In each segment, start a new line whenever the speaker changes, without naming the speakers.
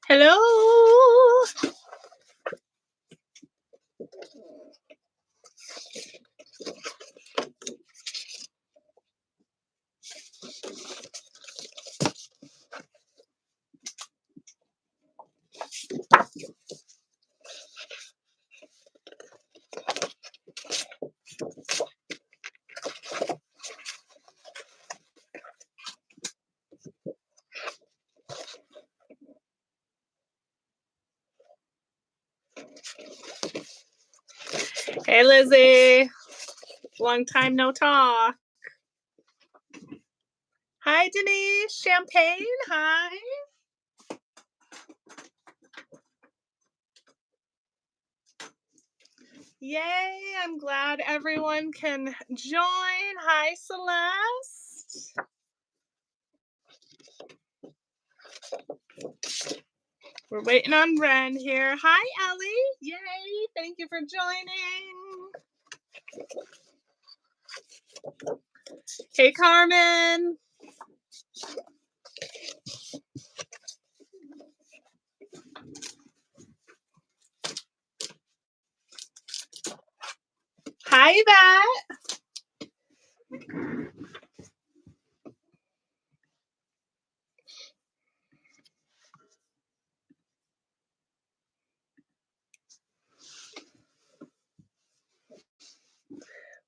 Hello. Hey, Lizzie. Long time no talk. Hi, Denise. Champagne. Hi. Yay. I'm glad everyone can join. Hi, Celeste. We're waiting on Wren here. Hi, Ellie. Yay. Thank you for joining. Hey, Carmen. Hi, Yvette.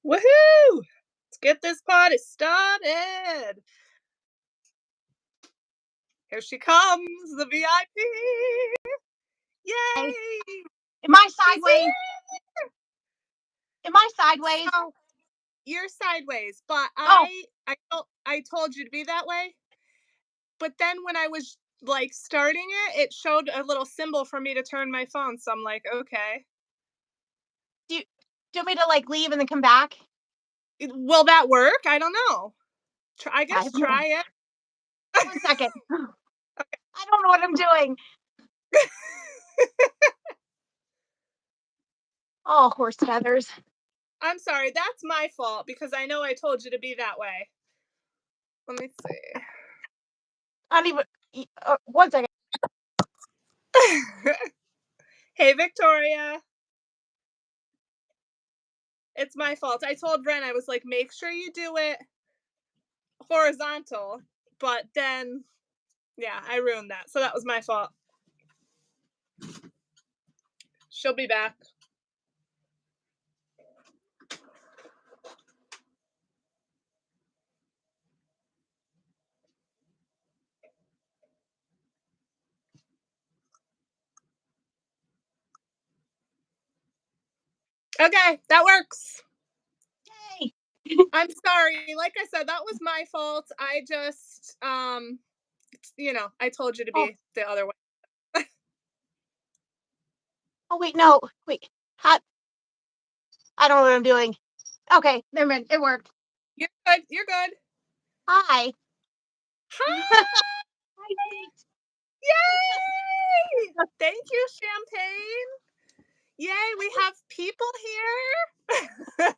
Woohoo! Let's get this party started. Here she comes, the VIP. Yay!
Am I sideways? Am I sideways?
So, you're sideways, but I told you to be that way. But then when I was like starting it, it showed a little symbol for me to turn my phone. So I'm like, okay.
Do you want me to like leave and then come back?
Will that work? I don't know. I guess try it.
1 second. Okay. I don't know what I'm doing. Oh, horse feathers.
I'm sorry. That's my fault because I know I told you to be that way. Let me see.
I don't even. 1 second.
Hey, Victoria. It's my fault. I told Wren, I was like, make sure you do it horizontal. But then, yeah, I ruined that. So that was my fault. She'll be back. Okay, that works.
Yay!
I'm sorry. Like I said, that was my fault. I just, I told you to be the other way.
Oh, wait, no. Wait. I don't know what I'm doing. Okay, never mind. It worked.
You're good. You're good.
Hi.
Hi.
Hi, thanks.
Yay! Thank you, Champagne. Yay, we have people here.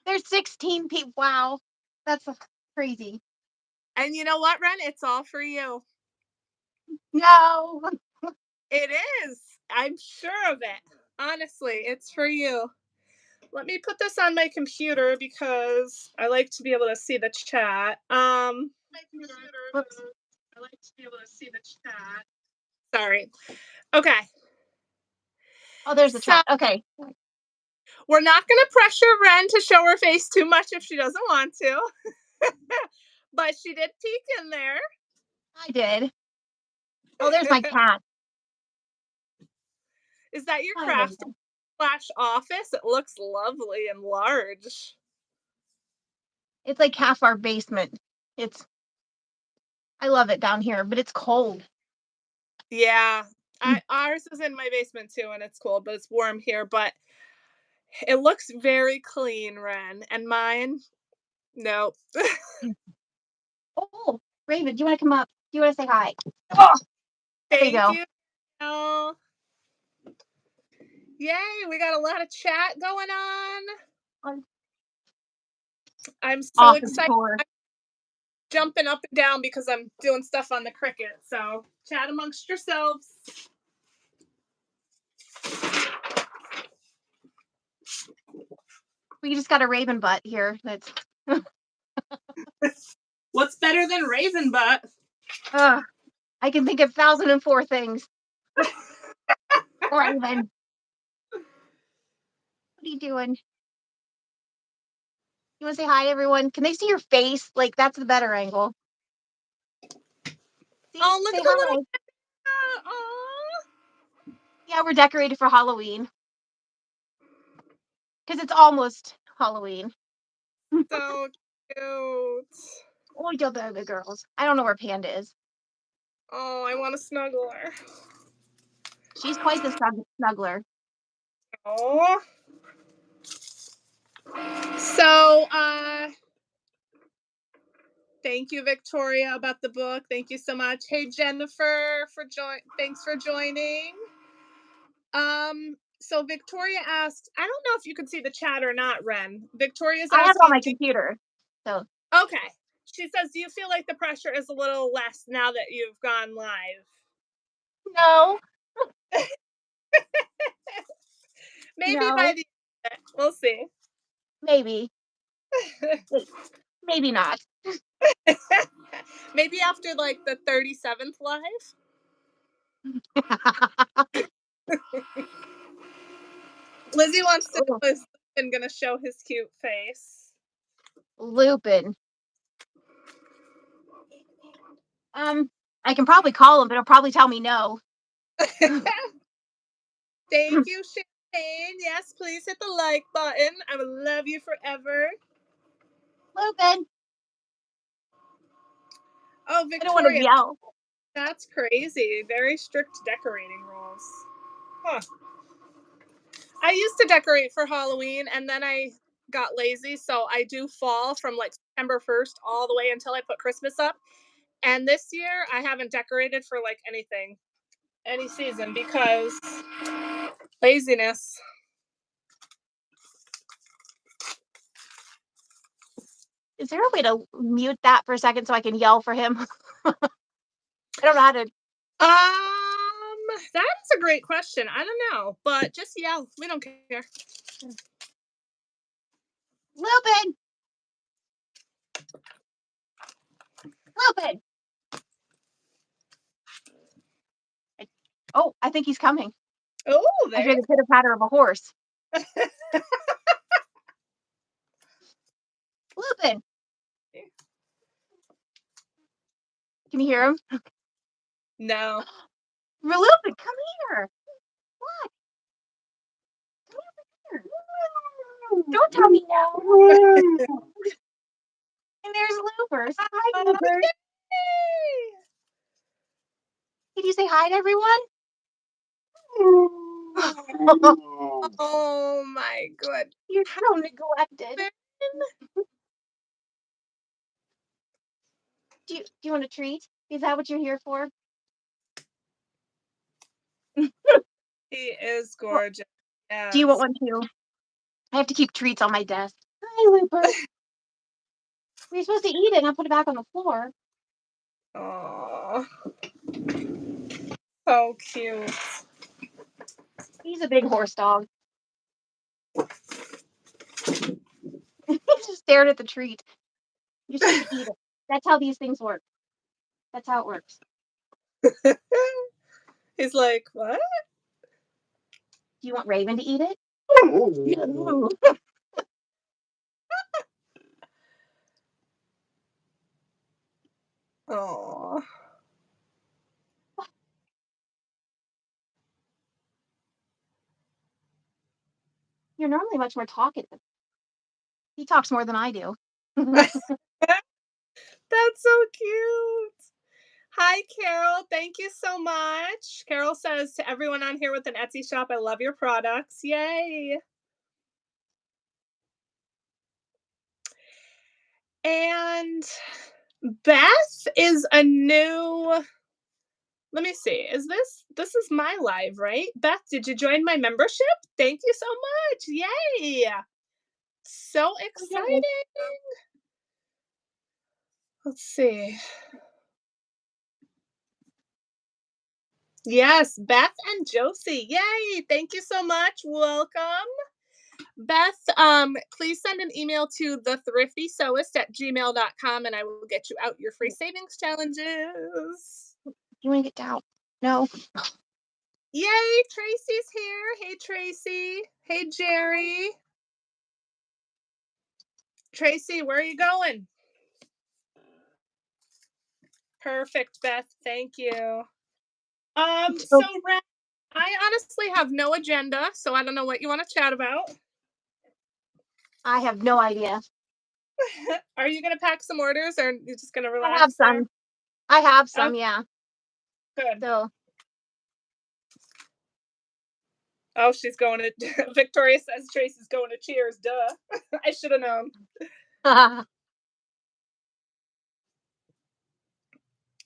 There's 16 people. Wow. That's crazy.
And you know what, Wren? It's all for you.
No.
It is. I'm sure of it. Honestly, it's for you. Let me put this on my computer because I like to be able to see the chat.
Whoops.
I like to be able to see the chat. Sorry. Okay.
Oh, there's the chat. Okay.
We're not going to pressure Wren to show her face too much if she doesn't want to. But she did peek in there.
I did. Oh, there's my cat.
Is that your craft / office? It looks lovely and large.
It's like half our basement. I love it down here, but it's cold.
Yeah. Ours is in my basement too, and it's cold, but it's warm here. But it looks very clean, Wren. And mine, no.
Oh, Raven, do you want to come up? Do you want to say hi? Oh, there you go.
You. Yay, we got a lot of chat going on. I'm so
Office
excited.
tour.
I'm jumping up and down because I'm doing stuff on the Cricut. So chat amongst yourselves.
We just got a raven butt here. That's
What's better than Raven Butt?
I can think of 1,004 things. Raven. What are you doing? You want to say hi to everyone? Can they see your face? Like, that's the better angle. See?
Oh, look
Say
at the
hi.
little. Aw.
Yeah, we're decorated for Halloween. Because it's almost Halloween.
So cute.
Oh, you baby girls. I don't know where Panda is.
Oh, I want to snuggle her.
She's quite the snuggler.
Oh. So, thank you, Victoria, about the book. Thank you so much. Hey, Jennifer, thanks for joining. So Victoria asked, I don't know if you can see the chat or not, Wren. Victoria's
I have it on
asking,
my computer. So
okay. She says, do you feel like the pressure is a little less now that you've gone live?
no.
Maybe by
No.
the end. We'll see.
Maybe. Wait, maybe not.
Maybe after like the 37th live. Lizzie wants to know, is Lupin gonna show his cute face?
Lupin. I can probably call him, but he'll probably tell me no.
Thank you, Champagne. Yes, please hit the like button. I will love you forever.
Lupin.
Oh,
I don't want to
Victoria,
yell.
that's crazy. Very strict decorating rules. Huh. I used to decorate for Halloween and then I got lazy, so I do fall from like September 1st all the way until I put Christmas up. And this year I haven't decorated for like anything, any season, because laziness.
Is there a way to mute that for a second so I can yell for him? I don't know how to.
That's a great question. I don't know, but just yell. We don't care.
Lupin. Lupin. Oh, I think he's coming.
Oh,
I
there
hear
you
the pitter patter of a horse. Lupin. Can you hear him?
No.
Lupin, come here. What? Come over here. Don't tell me no. And there's Loopers. Hi,
Oh,
Loopers.
yay!
Can you say hi to everyone?
Oh my god.
You're so neglected. Do you want a treat? Is that what you're here for?
He is
Well,
gorgeous.
do you want
Yes.
one too? I have to keep treats on my desk. Hi, Looper. We're supposed to eat it and I put it back on the floor.
Oh, so cute.
He's a big horse dog. He just stared at the treat. You're supposed to eat it. That's how these things work. That's how it works.
He's like, what?
Do you want Raven to eat it?
Oh.
You're normally much more talkative. He talks more than I do.
That's so cute. Hi, Carol. Thank you so much. Carol says to everyone on here with an Etsy shop, I love your products. Yay. And Beth is a new. Let me see. This is my live, right? Beth, did you join my membership? Thank you so much. Yay. So exciting. Let's see. Yes, Beth and Josie. Yay! Thank you so much. Welcome. Beth, please send an email to thethriftysoist@gmail.com and I will get you out your free savings challenges.
You want to get down? No.
Yay, Tracy's here. Hey, Tracy. Hey, Jerry. Tracy, where are you going? Perfect, Beth. Thank you. So
So
Ren, I honestly have no agenda, so I don't know what you want to chat about.
I have no idea.
Are you gonna pack some orders or you just gonna
I have
relax there?
some. I have
Oh,
some, yeah.
good.
So
Oh, she's going to Victoria says Tracy's going to Cheers, duh. I should have known.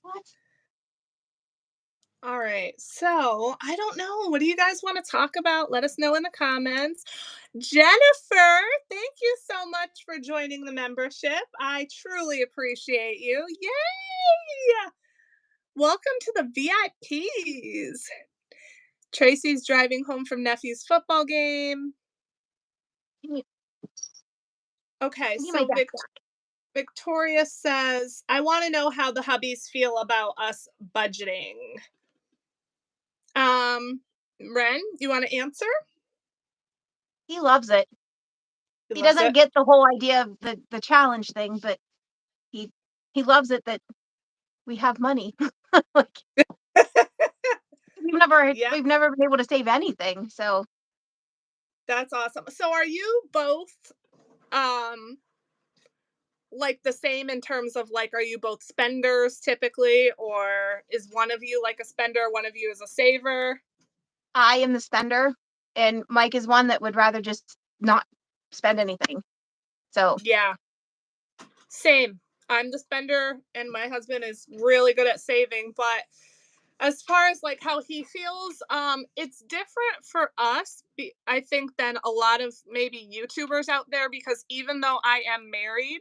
what?
All right. So I don't know. What do you guys want to talk about? Let us know in the comments. Jennifer, thank you so much for joining the membership. I truly appreciate you. Yay! Welcome to the VIPs. Tracy's driving home from nephew's football game.
Give me,
Okay,
give me my
so
desk back.
Victoria says, I want to know how the hubbies feel about us budgeting. Um, Wren, you want to answer?
He loves it.
He
He
loves
doesn't
it.
get the whole idea of the challenge thing, but he he loves it that we have money. Like
Yeah,
we've never been able to save anything. So
that's awesome. So are you both um like the same in terms of like are you both spenders typically or is one of you like a spender, one of you is a saver?
I am the spender, and Mike is one that would rather just not spend anything. So
Yeah, same. I'm the spender and my husband is really good at saving, but as far as like how he feels, it's different for us, I think, than a lot of maybe YouTubers out there because even though I am married,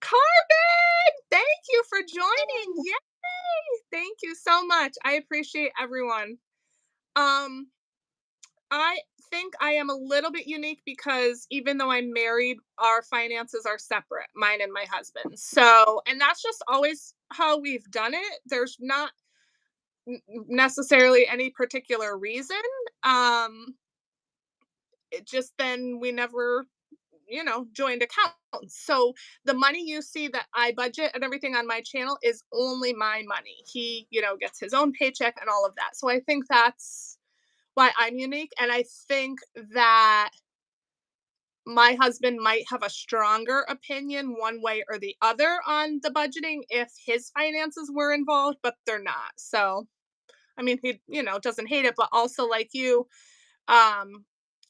Carmen, thank you for joining. Yay! Thank you so much. I appreciate everyone. Um, I think I am a little bit unique because even though I'm married, our finances are separate, mine and my husband's. So, and that's just always how we've done it. There's not necessarily any particular reason. Um, it just then we never, joined accounts. So the money you see that I budget and everything on my channel is only my money. He, gets his own paycheck and all of that. So I think that's why I'm unique. And I think that my husband might have a stronger opinion one way or the other on the budgeting if his finances were involved, but they're not. So, I mean, he, doesn't hate it, but also like you, um,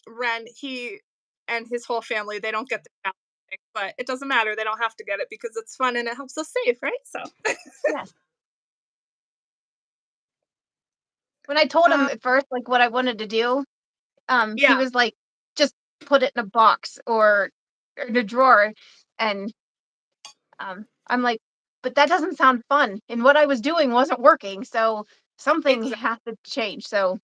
Ren, he and his whole family, they don't get the thing, but it doesn't matter. They don't have to get it because it's fun and it helps us save, right? So,
yes. When I told him
uh,
at first like what I wanted to do, he
yeah,
was like, just put it in a box or in a drawer. And I'm like, but that doesn't sound fun. And what I was doing wasn't working. So something
exactly.
has to change. So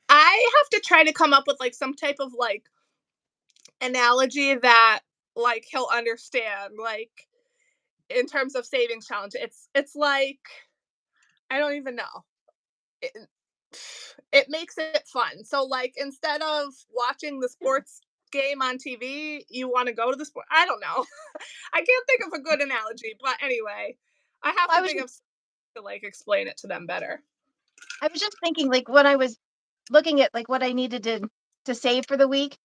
I have to try to come up with like some type of like analogy that like he'll understand, like in terms of savings challenge. It's like I don't even know. It, it makes it fun. So like instead of watching the sports game on TV, you want to go to the sport. I don't know. I can't think of a good analogy, but anyway, I have
I
to
was
think
just
of to like explain it to them better.
I was just thinking like when I was looking at like what I needed to save for the week,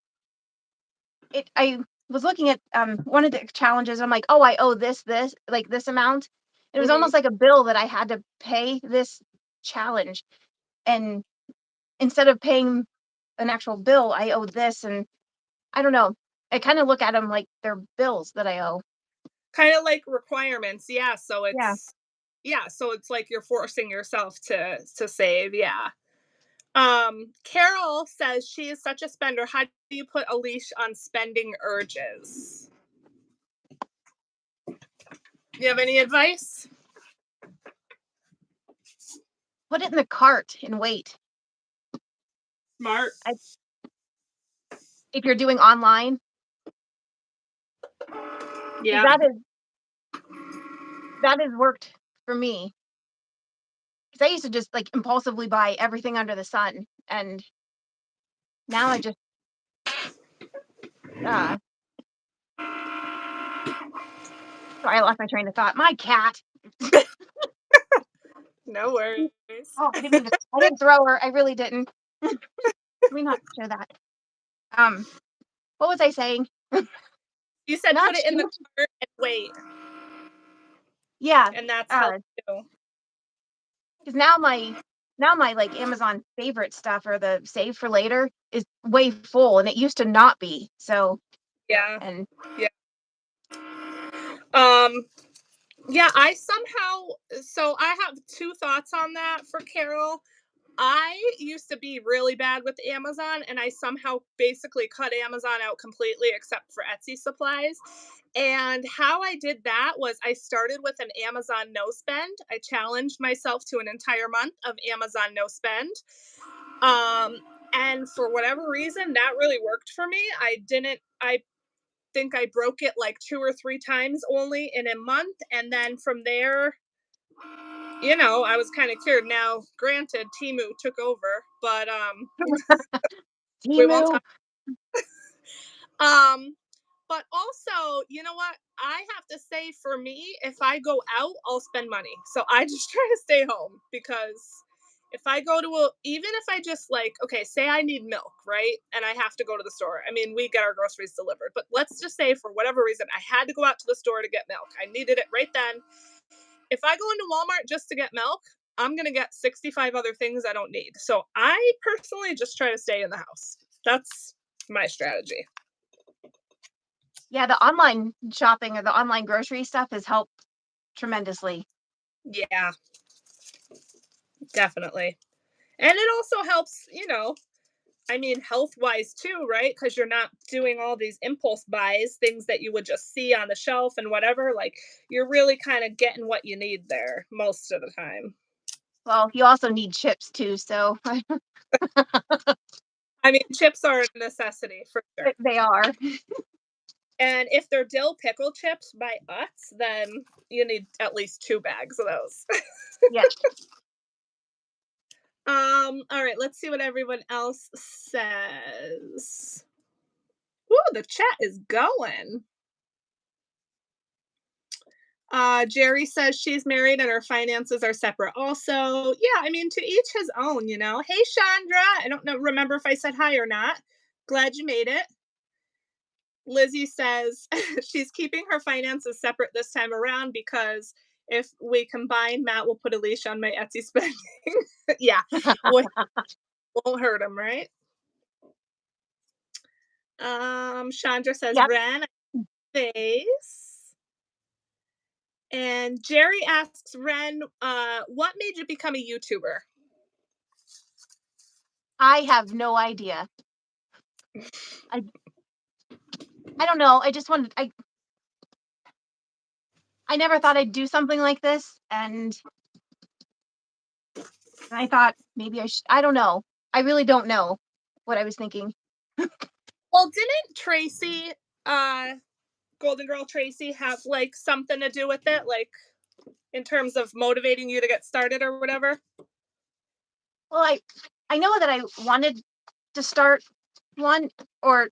I was looking at one of the challenges. I'm like, oh, I owe this like this amount. It was
Hmm.
almost like a bill that I had to pay this challenge, and instead of paying an actual bill, I owed this, and I don't know. I kind of look at them like they're bills that I owe.
Kind of like requirements, yeah. So
Yeah.
it's like you're forcing yourself to save, yeah. Carol says she is such a spender. How do you put a leash on spending urges? You have any advice?
Put it in the cart and wait.
Smart.
If you're doing online,
Yeah.
that has worked for me. Because I used to just like impulsively buy everything under the sun, and now I just uh sorry, I lost my train of thought. My cat.
No worries.
Oh, I didn't throw her. I really didn't. Can we not show that? What was I saying?
You said
Not
put it in the
shoot.
cart and wait,
Yeah.
and that's helped too.
Because now my like Amazon favorite stuff or the save for later is way full, and it used to not be. So
Yeah.
and
Yeah. Um. Yeah. I have two thoughts on that for Carol. I used to be really bad with Amazon, and I somehow basically cut Amazon out completely except for Etsy supplies. And how I did that was I started with an Amazon no spend. I challenged myself to an entire month of Amazon no spend. Um, and for whatever reason, that really worked for me. I think I broke it like 2 or 3 times only in a month. And then from there, I was kind of cured. Now, granted, Timu took over, but we won't
Timu.
talk. Um, but also, you know what? I have to say, for me, if I go out, I'll spend money. So I just try to stay home because if I go even if I just like, okay, say I need milk, right? And I have to go to the store. I mean, we get our groceries delivered, but let's just say for whatever reason, I had to go out to the store to get milk. I needed it right then. If I go into Walmart just to get milk, I'm going to get 65 other things I don't need. So I personally just try to stay in the house. That's my strategy.
Yeah, the online shopping or the online grocery stuff has helped tremendously.
Yeah, definitely. And it also helps, I mean, health wise too, right? Because you're not doing all these impulse buys, things that you would just see on the shelf and whatever. Like, you're really kind of getting what you need there most of the time.
Well, you also need chips too, so
I mean, chips are a necessity for sure.
they are.
And if they're dill pickle chips by Utz, then you need at least 2 bags of those.
Yeah.
All right, let's see what everyone else says. Ooh, the chat is going. Jerry says she's married and her finances are separate also. Yeah, I mean, to each his own, Hey, Chandra. I don't remember if I said hi or not. Glad you made it. Lizzie says she's keeping her finances separate this time around because if we combine, Matt will put a leash on my Etsy spending. Yeah, well, won't hurt him, right? Chandra says
Yep.
Wren face. And Jerry asks Wren, what made you become a YouTuber?
I have no idea. I don't know. I just wanted I never thought I'd do something like this, and I thought maybe I don't know. I really don't know what I was thinking.
Well, didn't Tracy, Golden Girl Tracy, have like something to do with it, like in terms of motivating you to get started or whatever?
Well, I know that I wanted to start one, or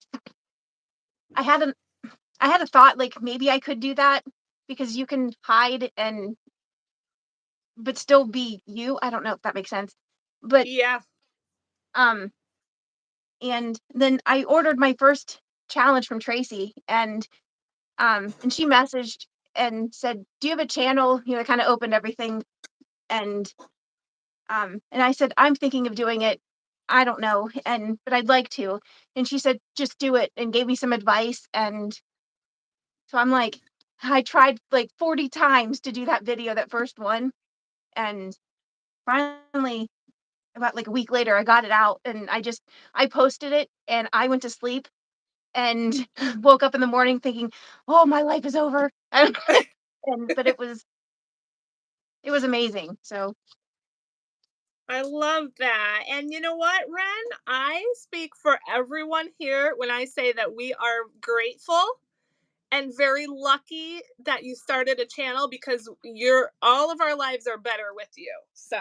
I had a thought like maybe I could do that because you can hide and but still be you. I don't know if that makes sense. But
Yeah.
um and then I ordered my first challenge from Tracy, and she messaged and said, "Do you have a channel?" Kind of opened everything, and I said, "I'm thinking of doing it. I don't know, but I'd like to." And she said, "Just do it," and gave me some advice. And so I'm like, I tried like 40 times to do that video, that first one, and finally, about like a week later, I got it out, and I posted it, and I went to sleep and woke up in the morning thinking, "Oh, my life is over." and but it was amazing. So
I love that. And you know what, Ren? I speak for everyone here when I say that we are grateful and very lucky that you started a channel because you're all of our lives are better with you. So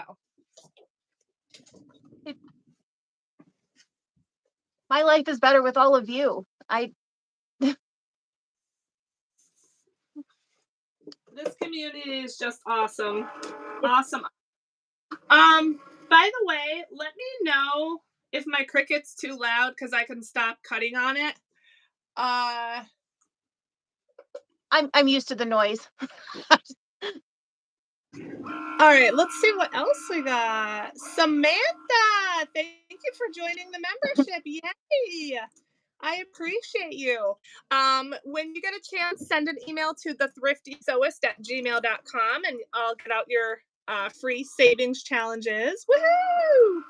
it, my life is better with all of you. I
this community is just awesome.
it,
Awesome. By the way, let me know if my cricket's too loud because I can stop cutting on it. Uh
I'm used to the noise.
all right, let's see what else we got. Samantha, thank you for joining the membership. Yay! I appreciate you. When you get a chance, send an email to thethriftysoist@gmail.com and I'll get out your free savings challenges. Woohoo!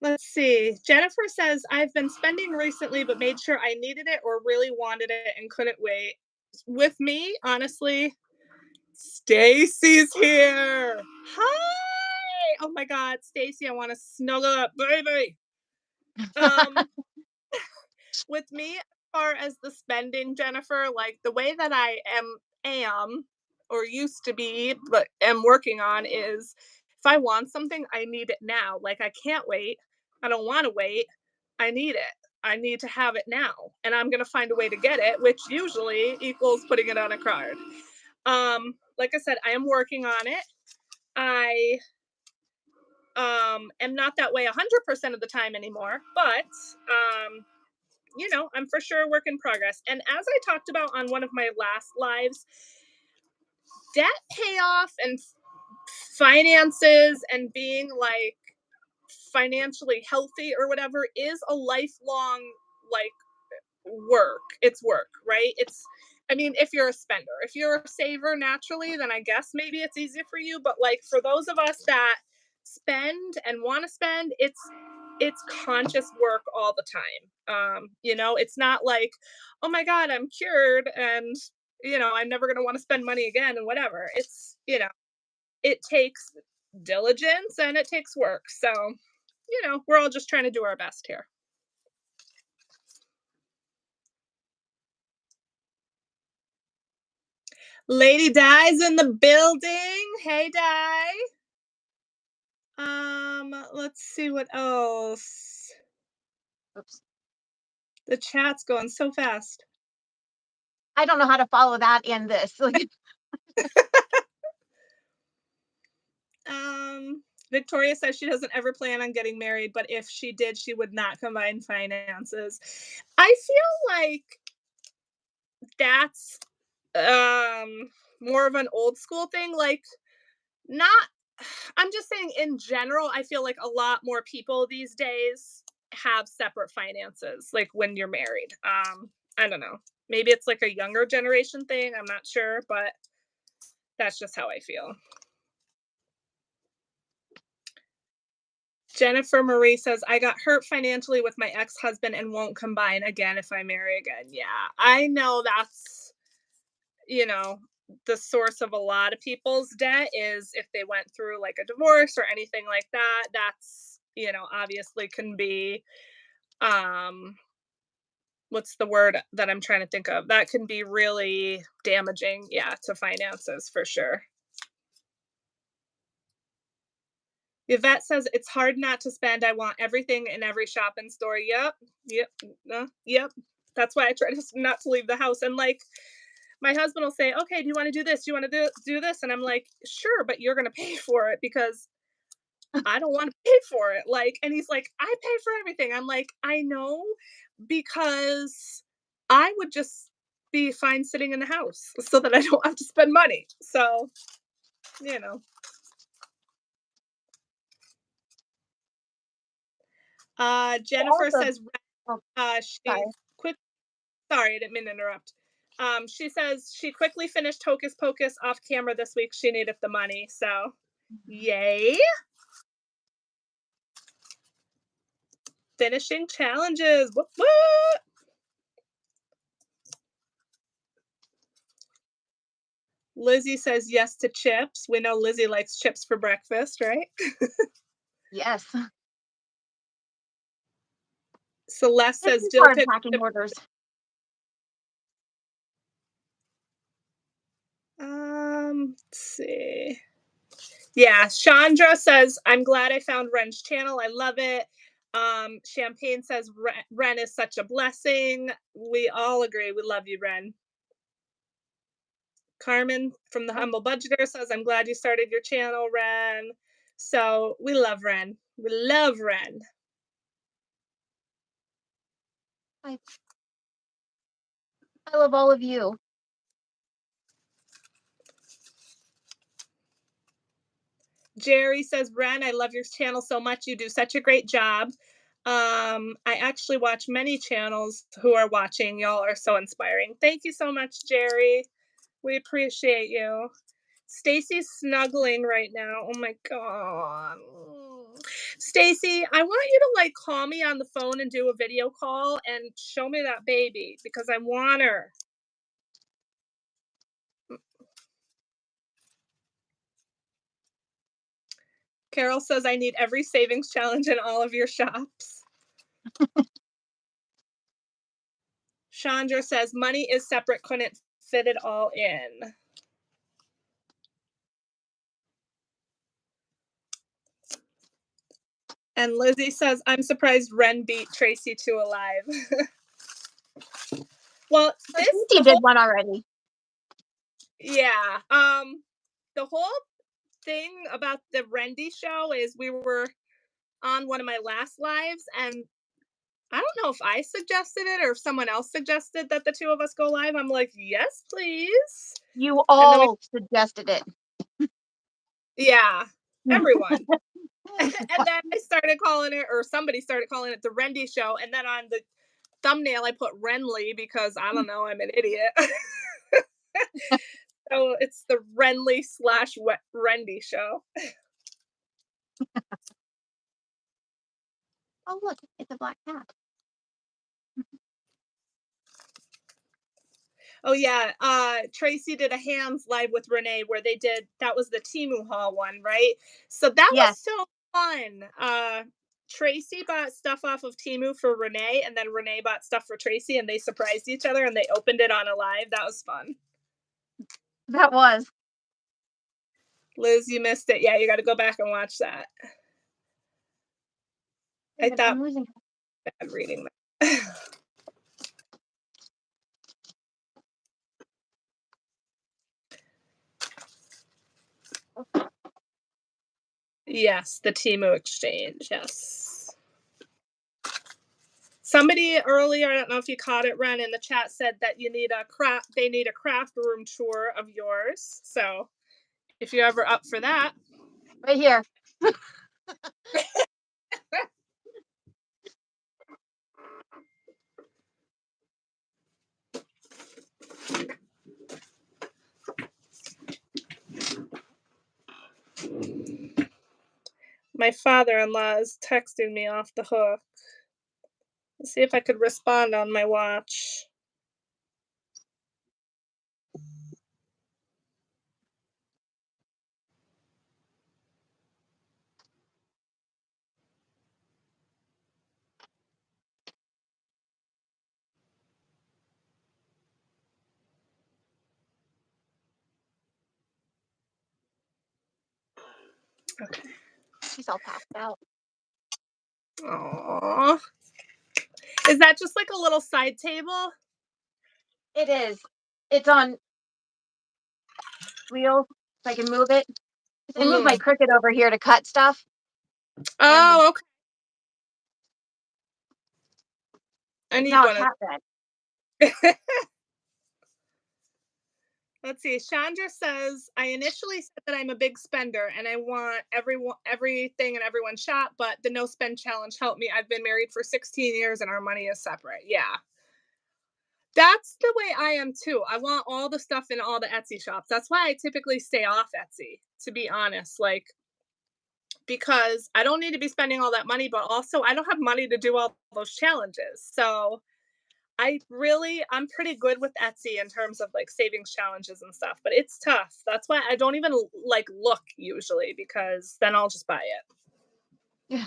Let's see. Jennifer says, I've been spending recently, but made sure I needed it or really wanted it and couldn't wait. With me, honestly, Stacy's here. Hi. Oh my God, Stacy, I want to snuggle up, baby. Um, with me, as far as the spending, Jennifer, like the way that I am or used to be, but am working on is if I want something, I need it now. Like I can't wait. I don't want to wait. I need it. I need to have it now. And I'm gonna find a way to get it, which usually equals putting it on a card. Like I said, I am working on it. I am not that way 100% of the time anymore, but I'm for sure a work in progress. And as I talked about on one of my last lives, debt payoff and finances and being like financially healthy or whatever is a lifelong like it's work, right? I mean, if you're a spender, if you're a saver naturally, then I guess maybe it's easy for you, but like for those of us that spend and want to spend, it's conscious work all the time. It's not like, oh my God, I'm cured and I'm never going to want to spend money again and whatever. It takes diligence and it takes work. So we're all just trying to do our best here. Lady Di's in the building. Hey, Di. Let's see what else.
Oops.
The chat's going so fast.
I don't know how to follow that in this. Like,
Victoria says she doesn't ever plan on getting married, but if she did, she would not combine finances. I feel like that's more of an old school thing. Like, not, I'm just saying in general, I feel like a lot more people these days have separate finances, like when you're married. I don't know. Maybe it's like a younger generation thing. I'm not sure, but that's just how I feel. Jennifer Marie says, I got hurt financially with my ex husband and won't combine again if I marry again. Yeah, I know that's, you know, the source of a lot of people's debt is if they went through like a divorce or anything like that. That's, obviously can be, what's the word that I'm trying to think of? That can be really damaging, yeah, to finances for sure. Yvette says it's hard not to spend. I want everything in every shop and store. Yep, yep, yep. That's why I try to not to leave the house. And like, my husband will say, "Okay, do you want to do this? Do you want to do this?" And I'm like, "Sure, but you're gonna pay for it because I don't want to pay for it." Like, and he's like, "I pay for everything." I'm like, "I know, because I would just be fine sitting in the house so that I don't have to spend money." So, you know. Jennifer
also,
says
oh,
she
sorry.
quick. Sorry, I didn't mean to interrupt. She says she quickly finished Hocus Pocus off camera this week. She needed the money, so yay! Finishing challenges. Whoop, whoop. Lizzie says yes to chips. We know Lizzie likes chips for breakfast, right?
Yes.
Celeste
This
says
is
dill
hard
pickle
packing
chip.
orders.
Let's see. Yeah, Chandra says, I'm glad I found Wren's channel. I love it. Champagne says Wren is such a blessing. We all agree. We love you, Wren. Carmen from the
Oh,
Humble Budgeter says, I'm glad you started your channel, Wren. So we love Wren. We love Wren.
I, I love all of you.
Jerry says, Wren, I love your channel so much. You do such a great job. I actually watch many channels who are watching. Y'all are so inspiring. Thank you so much, Jerry. We appreciate you. Stacy's snuggling right now. Oh my god. Stacy, I want you to like call me on the phone and do a video call and show me that baby because I want her. Carol says I need every savings challenge in all of your shops. Chandra says money is separate, couldn't fit it all in. And Lizzie says, I'm surprised Wren beat Tracy to alive. Well,
So
this
Tracy
the
did
whole
one already.
yeah. The whole thing about the Wrendy show is we were on one of my last lives and I don't know if I suggested it or if someone else suggested that the two of us go live. I'm like, yes, please.
You
And then we
all suggested it.
yeah, everyone. And then I started calling it, or somebody started calling it the Wrendy show. And then on the thumbnail, I put Wrenly because I don't know, I'm an idiot. So it's the Wrenly slash Wrendy show.
Oh, look, it's a black cat.
Oh yeah, Tracy did a hands live with Renee where they did that was the Temu haul one, right? So that was
Yes,
so fun. Tracy bought stuff off of Temu for Renee, and then Renee bought stuff for Tracy, and they surprised each other and they opened it on a live. That was fun.
that was.
Liz, you missed it. Yeah, you got to go back and watch that.
Wait a
I
minute,
thought
I'm losing.
bad reading that. Yes, the Temu exchange. Yes. Somebody earlier, I don't know if you caught it, Wren, in the chat said that you need a craft. They need a craft room tour of yours. So if you're ever up for that,
Right here.
my father-in-law is texting me off the hook. Let's see if I could respond on my watch. Okay.
She's all passed out.
Aww. Is that just like a little side table?
It is. It's on wheels, so I can move it. I moved my Cricut over here to cut stuff, and
Oh, okay. I
it's
need
now a
one of
cat bed.
Let's see. Chandra says, I initially said that I'm a big spender and I want everything in everyone's shop, but the no spend challenge helped me. I've been married for 16 years and our money is separate. Yeah. That's the way I am too. I want all the stuff in all the Etsy shops. That's why I typically stay off Etsy, to be honest. Like, because I don't need to be spending all that money, but also I don't have money to do all those challenges. So I'm pretty good with Etsy in terms of like savings challenges and stuff, but it's tough. That's why I don't even like look usually because then I'll just buy it.
Yeah.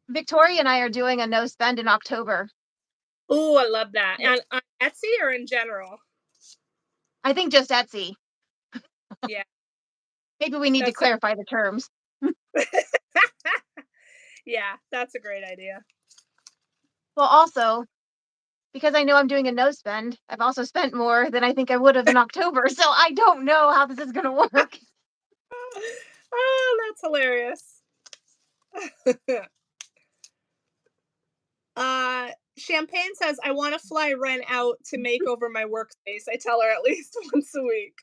Victoria and I are doing a no spend in October.
Oh, I love that. And on Etsy or in general?
I think just Etsy.
Yeah,
Maybe we need to
that's
clarify the terms.
yeah, that's a great idea.
Well, also, because I know I'm doing a no spend, I've also spent more than I think I would have in October. So I don't know how this is going to work.
Oh, that's hilarious. Champagne says, I want to fly Wren out to make over my workspace. I tell her at least once a week.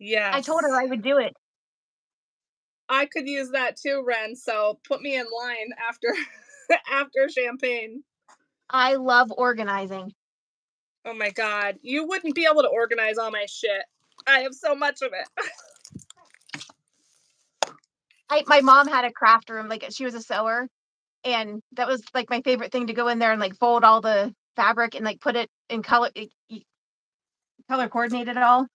I told her
Yes.
I would do it.
I could use that too, Wren. So put me in line after after champagne.
I love organizing.
Oh my god. You wouldn't be able to organize all my shit. I have so much of it.
My mom had a craft room, like she was a sewer, and that was like my favorite thing to go in there and like fold all the fabric and like put it in color, color coordinate it all.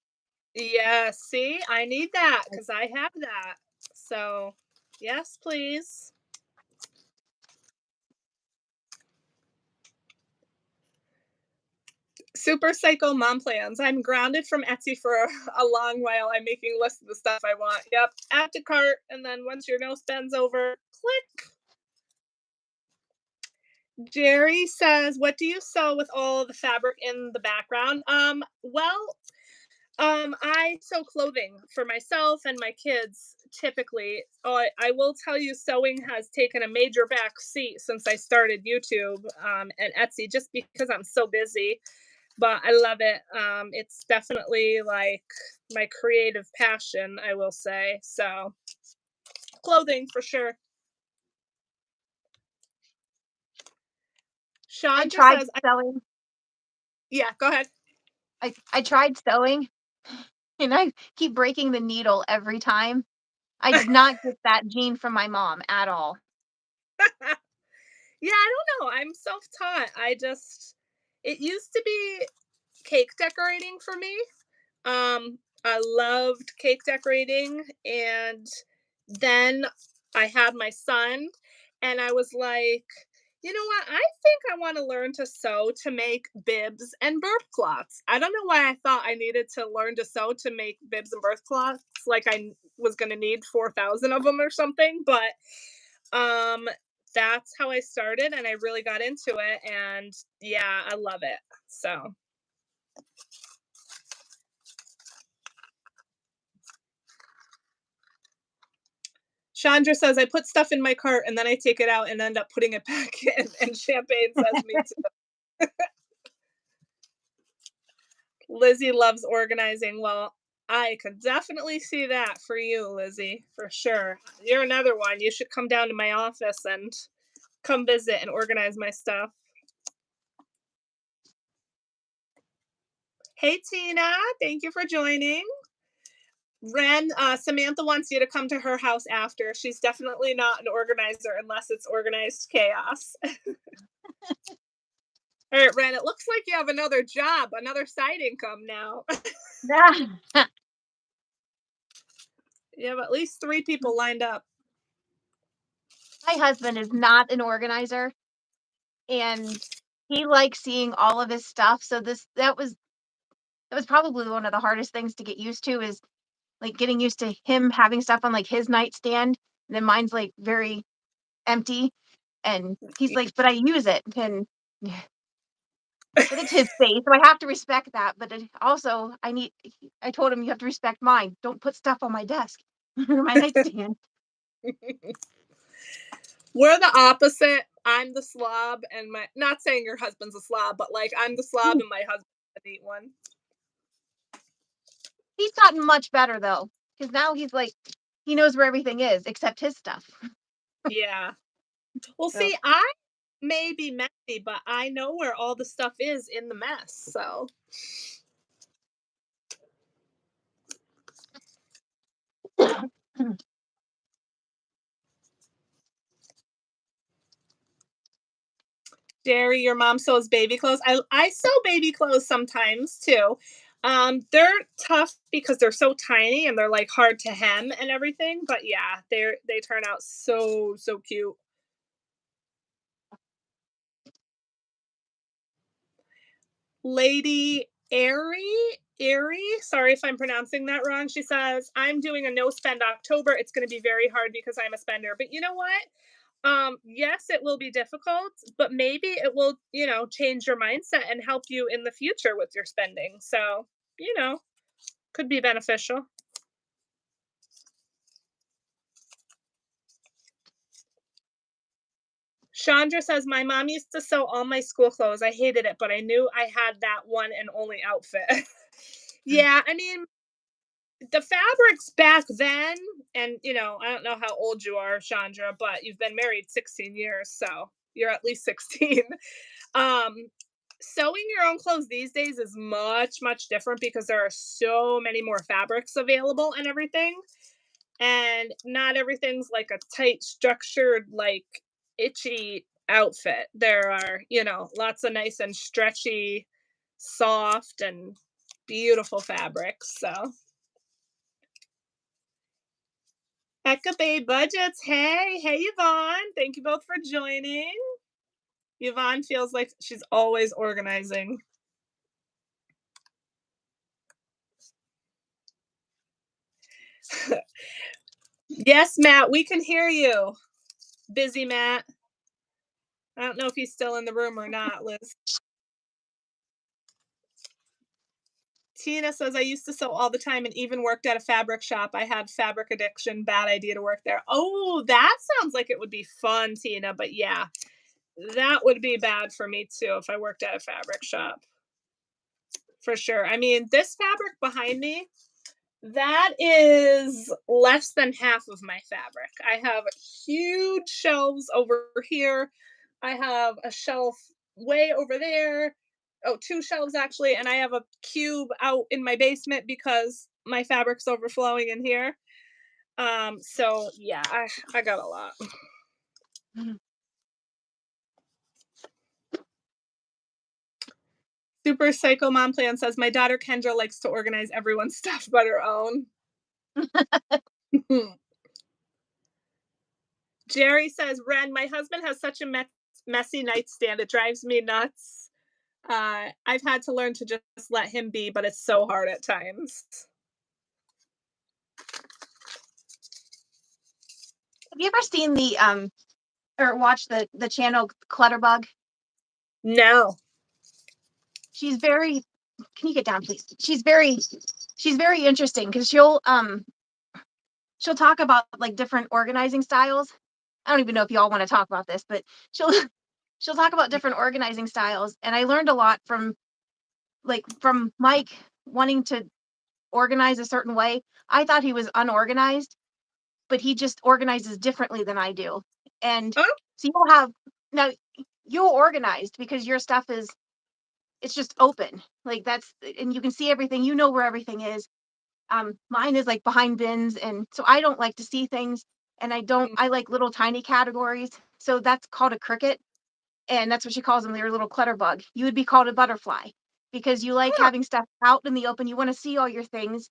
Yeah, see, I need that because I have that. So, yes, please. Super psycho mom plans. I'm grounded from Etsy for a long while. I'm making lists of the stuff I want. Yep, add to cart, and then once your no spend's over, click. Jerry says, "What do you sew with all the fabric in the background?" Well, I sew clothing for myself and my kids typically. I will tell you, sewing has taken a major back seat since I started YouTube and Etsy, just because I'm so busy. But I love it. It's definitely like my creative passion, I will say. So, clothing for sure.
I
Chandra
tried
says,
sewing.
yeah, go ahead.
I tried sewing and I keep breaking the needle every time. I did not get that gene from my mom at all.
Yeah, I don't know. I'm self taught. It used to be cake decorating for me. I loved cake decorating, and then I had my son, and I was like, you know what? I think I want to learn to sew to make bibs and birth cloths. I don't know why I thought I needed to learn to sew to make bibs and birth cloths, like I was going to need 4,000 of them or something, but um that's how I started and I really got into it and yeah, I love it. So, Chandra says, I put stuff in my cart and then I take it out and end up putting it back in. And Champagne says, me too. Lizzie loves organizing. Well, I could definitely see that for you, Lizzie, for sure. You're another one. You should come down to my office and come visit and organize my stuff. Hey, Tina. Thank you for joining. Wren, Samantha wants you to come to her house after. She's definitely not an organizer unless it's organized chaos. All right, Ren, it looks like you have another job, another side income now.
Yeah.
You have at least three people lined up.
My husband is not an organizer and he likes seeing all of his stuff. So that was probably one of the hardest things to get used to is like getting used to him having stuff on like his nightstand. And then mine's like very empty. And he's like, but I use it. And but it's his space. So I have to respect that. But also I told him you have to respect mine. Don't put stuff on my desk or my nightstand.
We're the opposite. I'm the slob, and my not saying your husband's a slob, but like I'm the slob, and my husband's the neat one.
He's gotten much better though. Because now he's like he knows where everything is except his stuff.
Yeah. Well,
So
see, I may be messy, but I know where all the stuff is in the mess. So, Jerry, your mom sews baby clothes. I sew baby clothes sometimes too. They're tough because they're so tiny and they're like hard to hem and everything. But yeah, they turn out so cute. Lady Airy, sorry if I'm pronouncing that wrong. She says, I'm doing a no spend October. It's going to be very hard because I'm a spender. But you know what? Yes, it will be difficult, but maybe it will, change your mindset and help you in the future with your spending. So, you know, could be beneficial. Chandra says, my mom used to sew all my school clothes. I hated it, but I knew I had that one and only outfit. Yeah, I mean, the fabrics back then, and I don't know how old you are, Chandra, but you've been married 16 years, so you're at least 16. um Sewing your own clothes these days is much different because there are so many more fabrics available and everything, and not everything's like a tight structured like itchy outfit. There are lots of nice and stretchy, soft and beautiful fabrics. So Eka Bay Budgets. Hey, Yvonne. Thank you both for joining. Yvonne feels like she's always organizing. Yes, Matt, we can hear you. Busy Matt. I don't know if he's still in the room or not, Liz. Tina says, I used to sew all the time and even worked at a fabric shop. I had fabric addiction. Bad idea to work there. Oh, that sounds like it would be fun, Tina. But yeah, that would be bad for me too if I worked at a fabric shop. For sure. I mean, this fabric behind me, that is less than half of my fabric. I have huge shelves over here. I have a shelf way over there. Oh, two shelves actually, and I have a cube out in my basement because my fabric's overflowing in here. So yeah, I got a lot.
Mhm.
Super Psycho Mom Plan says my daughter Kendra likes to organize everyone's stuff but her own. Jerry says, Wren, my husband has such a messy nightstand. It drives me nuts. I've had to learn to just let him be, but it's so hard at times.
Have you ever seen the or watched the channel Clutterbug?
No.
She's very. Can you get down, please? She's very interesting because she'll talk about like different organizing styles. I don't even know if y'all want to talk about this, but she'll she'll talk about different organizing styles, and I learned a lot from Mike wanting to organize a certain way. I thought he was unorganized, but he just organizes differently than I do. And
Oh,
so you'll have now you're organized because your stuff is it's just open. Like that's and you can see everything, you know where everything is. Mine is like behind bins, and so I don't like to see things, and I like little tiny categories. So that's called a cricket, and that's what she calls them. They're a little clutter bug. You would be called a butterfly because you like
huh.
having stuff out in the open. You want to see all your things,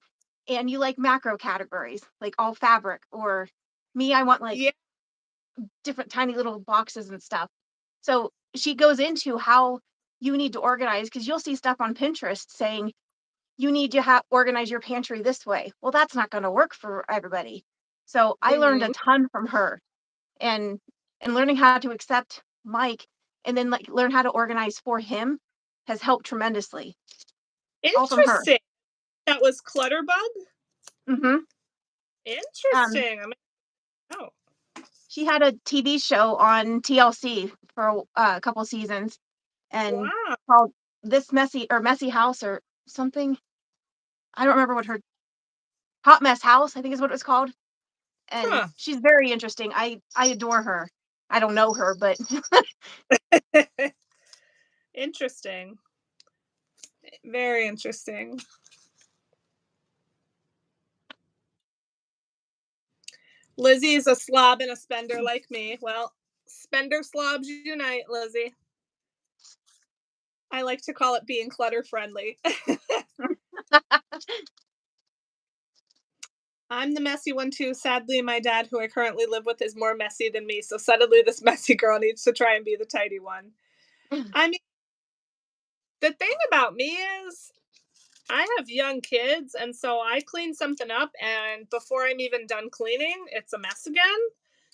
and you like macro categories, like all fabric. Or me, I want like
Yeah.
different tiny little boxes and stuff. So she goes into how you need to organize because you'll see stuff on Pinterest saying you need to organize your pantry this way. Well, that's not going to work for everybody. So I learned a
Hmm.
ton from her, and learning how to accept Mike and then like learn how to organize for him has helped tremendously. All from her.
Interesting. That was Clutterbug?
Hmm. Um,
Interesting. Oh,
she had a TV show on TLC for a couple seasons, and
wow.
called This Messy House or something. I don't remember what her Hot Mess House, I think is what it was called. And
Huh.
she's very interesting. I adore her. I don't know her, but
Interesting. Very interesting. Lizzie is a slob and a spender like me. Well, spender slobs unite, Lizzie. I like to call it being clutter friendly. I'm the messy one too. Sadly, my dad, who I currently live with, is more messy than me. So suddenly, this messy girl needs to try and be the tidy one. I mean, the thing about me is I have young kids, and so I clean something up, and before I'm even done cleaning, it's a mess again.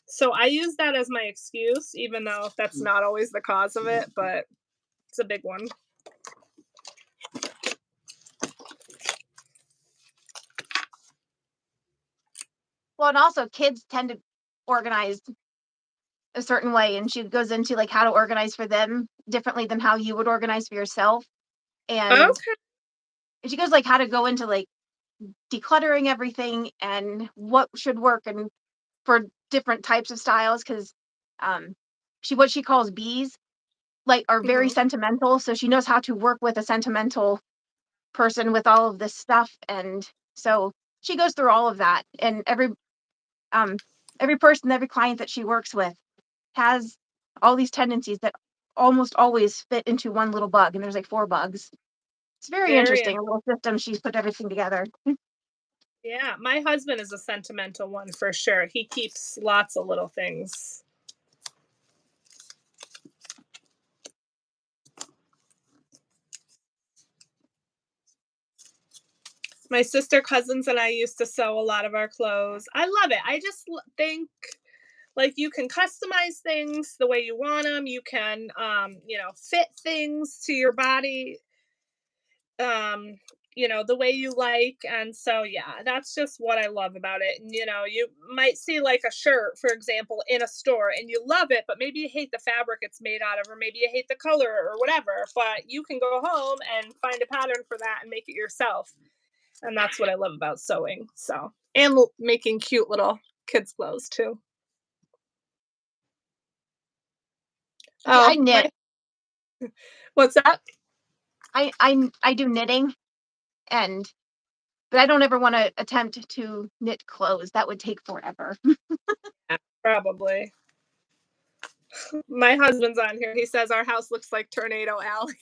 So I use that as my excuse, even though that's not always the cause of it, but it's a big one.
Well, and also kids tend to organize a certain way, and she goes into like how to organize for them differently than how you would organize for yourself. And
Okay.
she goes like how to go into like decluttering everything and what should work and for different types of styles because she what she calls bees like are very
Hmm.
sentimental, so she knows how to work with a sentimental person with all of this stuff, and so she goes through all of that, and um every person, every client that she works with has all these tendencies that almost always fit into one little bug, and there's like four bugs. It's very
Very
interesting, a little system she's put everything together.
Yeah, my husband is a sentimental one for sure. He keeps lots of little things. My sister, cousins, and I used to sew a lot of our clothes. I love it. I just think like you can customize things the way you want them. You can, fit things to your body, um, the way you like. And so, yeah, that's just what I love about it. And, you might see like a shirt, for example, in a store and you love it, but maybe you hate the fabric it's made out of, or maybe you hate the color or whatever. But you can go home and find a pattern for that and make it yourself. And that's what I love about sewing. So, and making cute little kids' clothes too.
See, I
My
knit.
what's that?
I do knitting, and but I don't ever want to attempt to knit clothes. That would take forever.
Yeah, probably. My husband's on here. He says our house looks like Tornado Alley.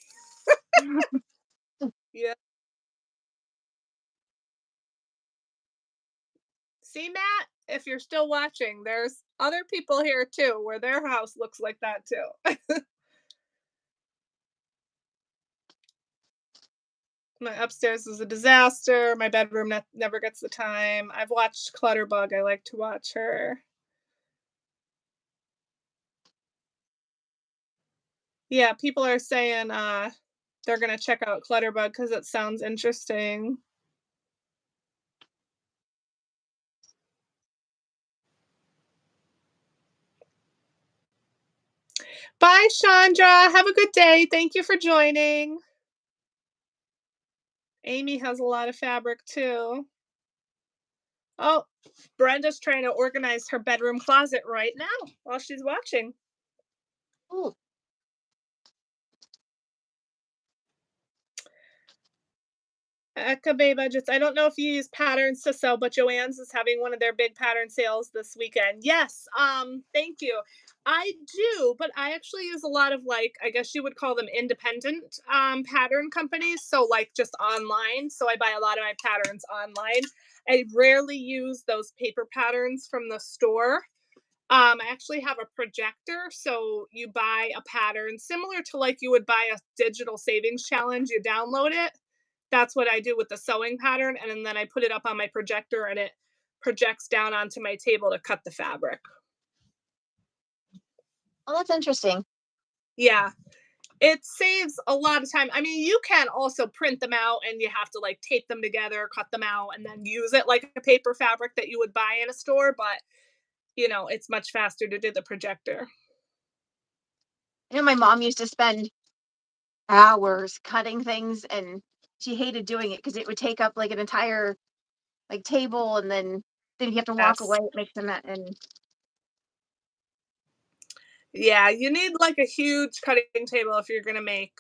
Yeah. See, Matt, if you're still watching, there's other people here too where their house looks like that too. My upstairs is a disaster. My bedroom never gets the time. I've watched Clutterbug. I like to watch her. Yeah, people are saying they're gonna check out Clutterbug because it sounds interesting. Bye, Chandra. Have a good day. Thank you for joining. Amy has a lot of fabric too. Oh, Brenda's trying to organize her bedroom closet right now while she's watching.
Ooh,
Eka Bay Budgets. I don't know if you use patterns to sew, but Joann's is having one of their big pattern sales this weekend. Yes, thank you. I do, but I actually use a lot of like I guess you would call them independent pattern companies. So like just online. So I buy a lot of my patterns online. I rarely use those paper patterns from the store. I actually have a projector, so you buy a pattern similar to like you would buy a digital savings challenge. You download it. That's what I do with the sewing pattern, and then I put it up on my projector, and it projects down onto my table to cut the fabric.
well, that's interesting.
Yeah, it saves a lot of time. I mean, you can also print them out, and you have to like tape them together, cut them out, and then use it like a paper fabric that you would buy in a store. But it's much faster to do the projector.
I know my mom used to spend hours cutting things, and she hated doing it because it would take up like an entire like table, and then you have to walk away.
Yes.
It makes them that, and
Yeah, you need like a huge cutting table if you're gonna make,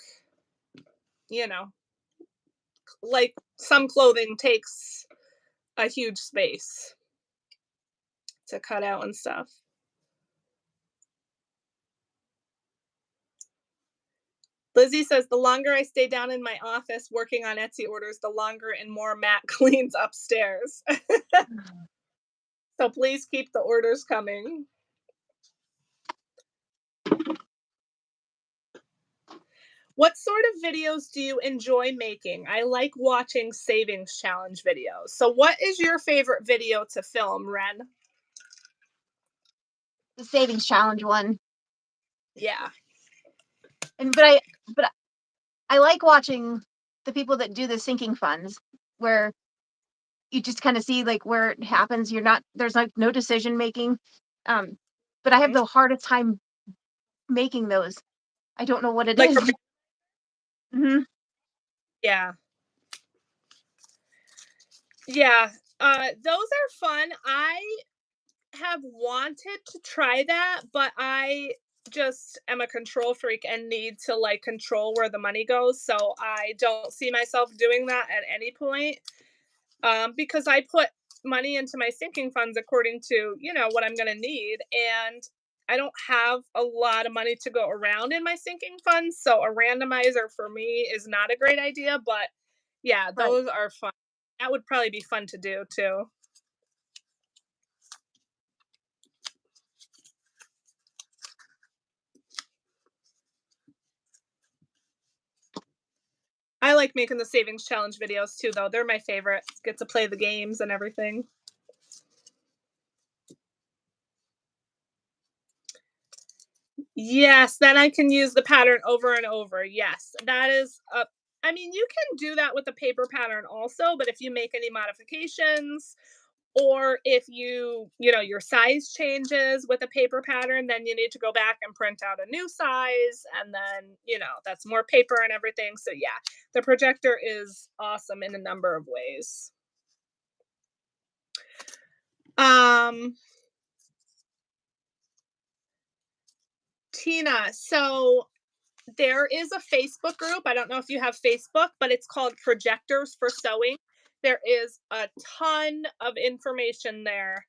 you know, like some clothing takes a huge space to cut out and stuff. Lizzie says, the longer I stay down in my office working on Etsy orders, the longer and more Matt cleans upstairs. So please keep the orders coming. What sort of videos do you enjoy making? I like watching savings challenge videos. So what is your favorite video to film, Wren?
The savings challenge one.
Yeah.
And but I like watching the people that do the sinking funds where you just kind of see like where it happens. There's like no decision making. Um, but I have
Mhm.
the hardest time making those. I don't know what it
Like,
is. Hmm.
yeah. Yeah. Those are fun. I have wanted to try that, but I just am a control freak and need to like control where the money goes. So I don't see myself doing that at any point. Because I put money into my sinking funds according to, what I'm going to need. And I don't have a lot of money to go around in my sinking funds. So a randomizer for me is not a great idea. But yeah,
Right.
those are fun. That would probably be fun to do too. I like making the savings challenge videos too, though. They're my favorite. Get to play the games and everything. Yes, then I can use the pattern over and over. Yes, that is a I mean, you can do that with the paper pattern also, but if you make any modifications or if your size changes with a paper pattern, then you need to go back and print out a new size and then, that's more paper and everything. So yeah, the projector is awesome in a number of ways. Um Tina, so there is a Facebook group. I don't know if you have Facebook, but it's called Projectors for Sewing. There is a ton of information there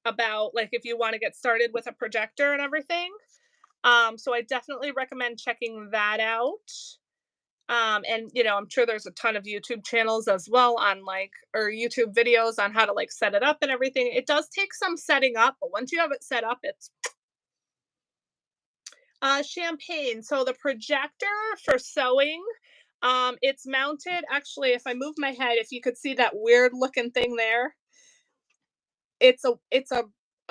about like if you want to get started with a projector and everything. So I definitely recommend checking that out. And I'm sure there's a ton of YouTube channels as well on or YouTube videos on how to like set it up and everything. It does take some setting up, but once you have it set up, it's champagne. So the projector for sewing, it's mounted. Actually, if I move my head, if you could see that weird looking thing there, it's a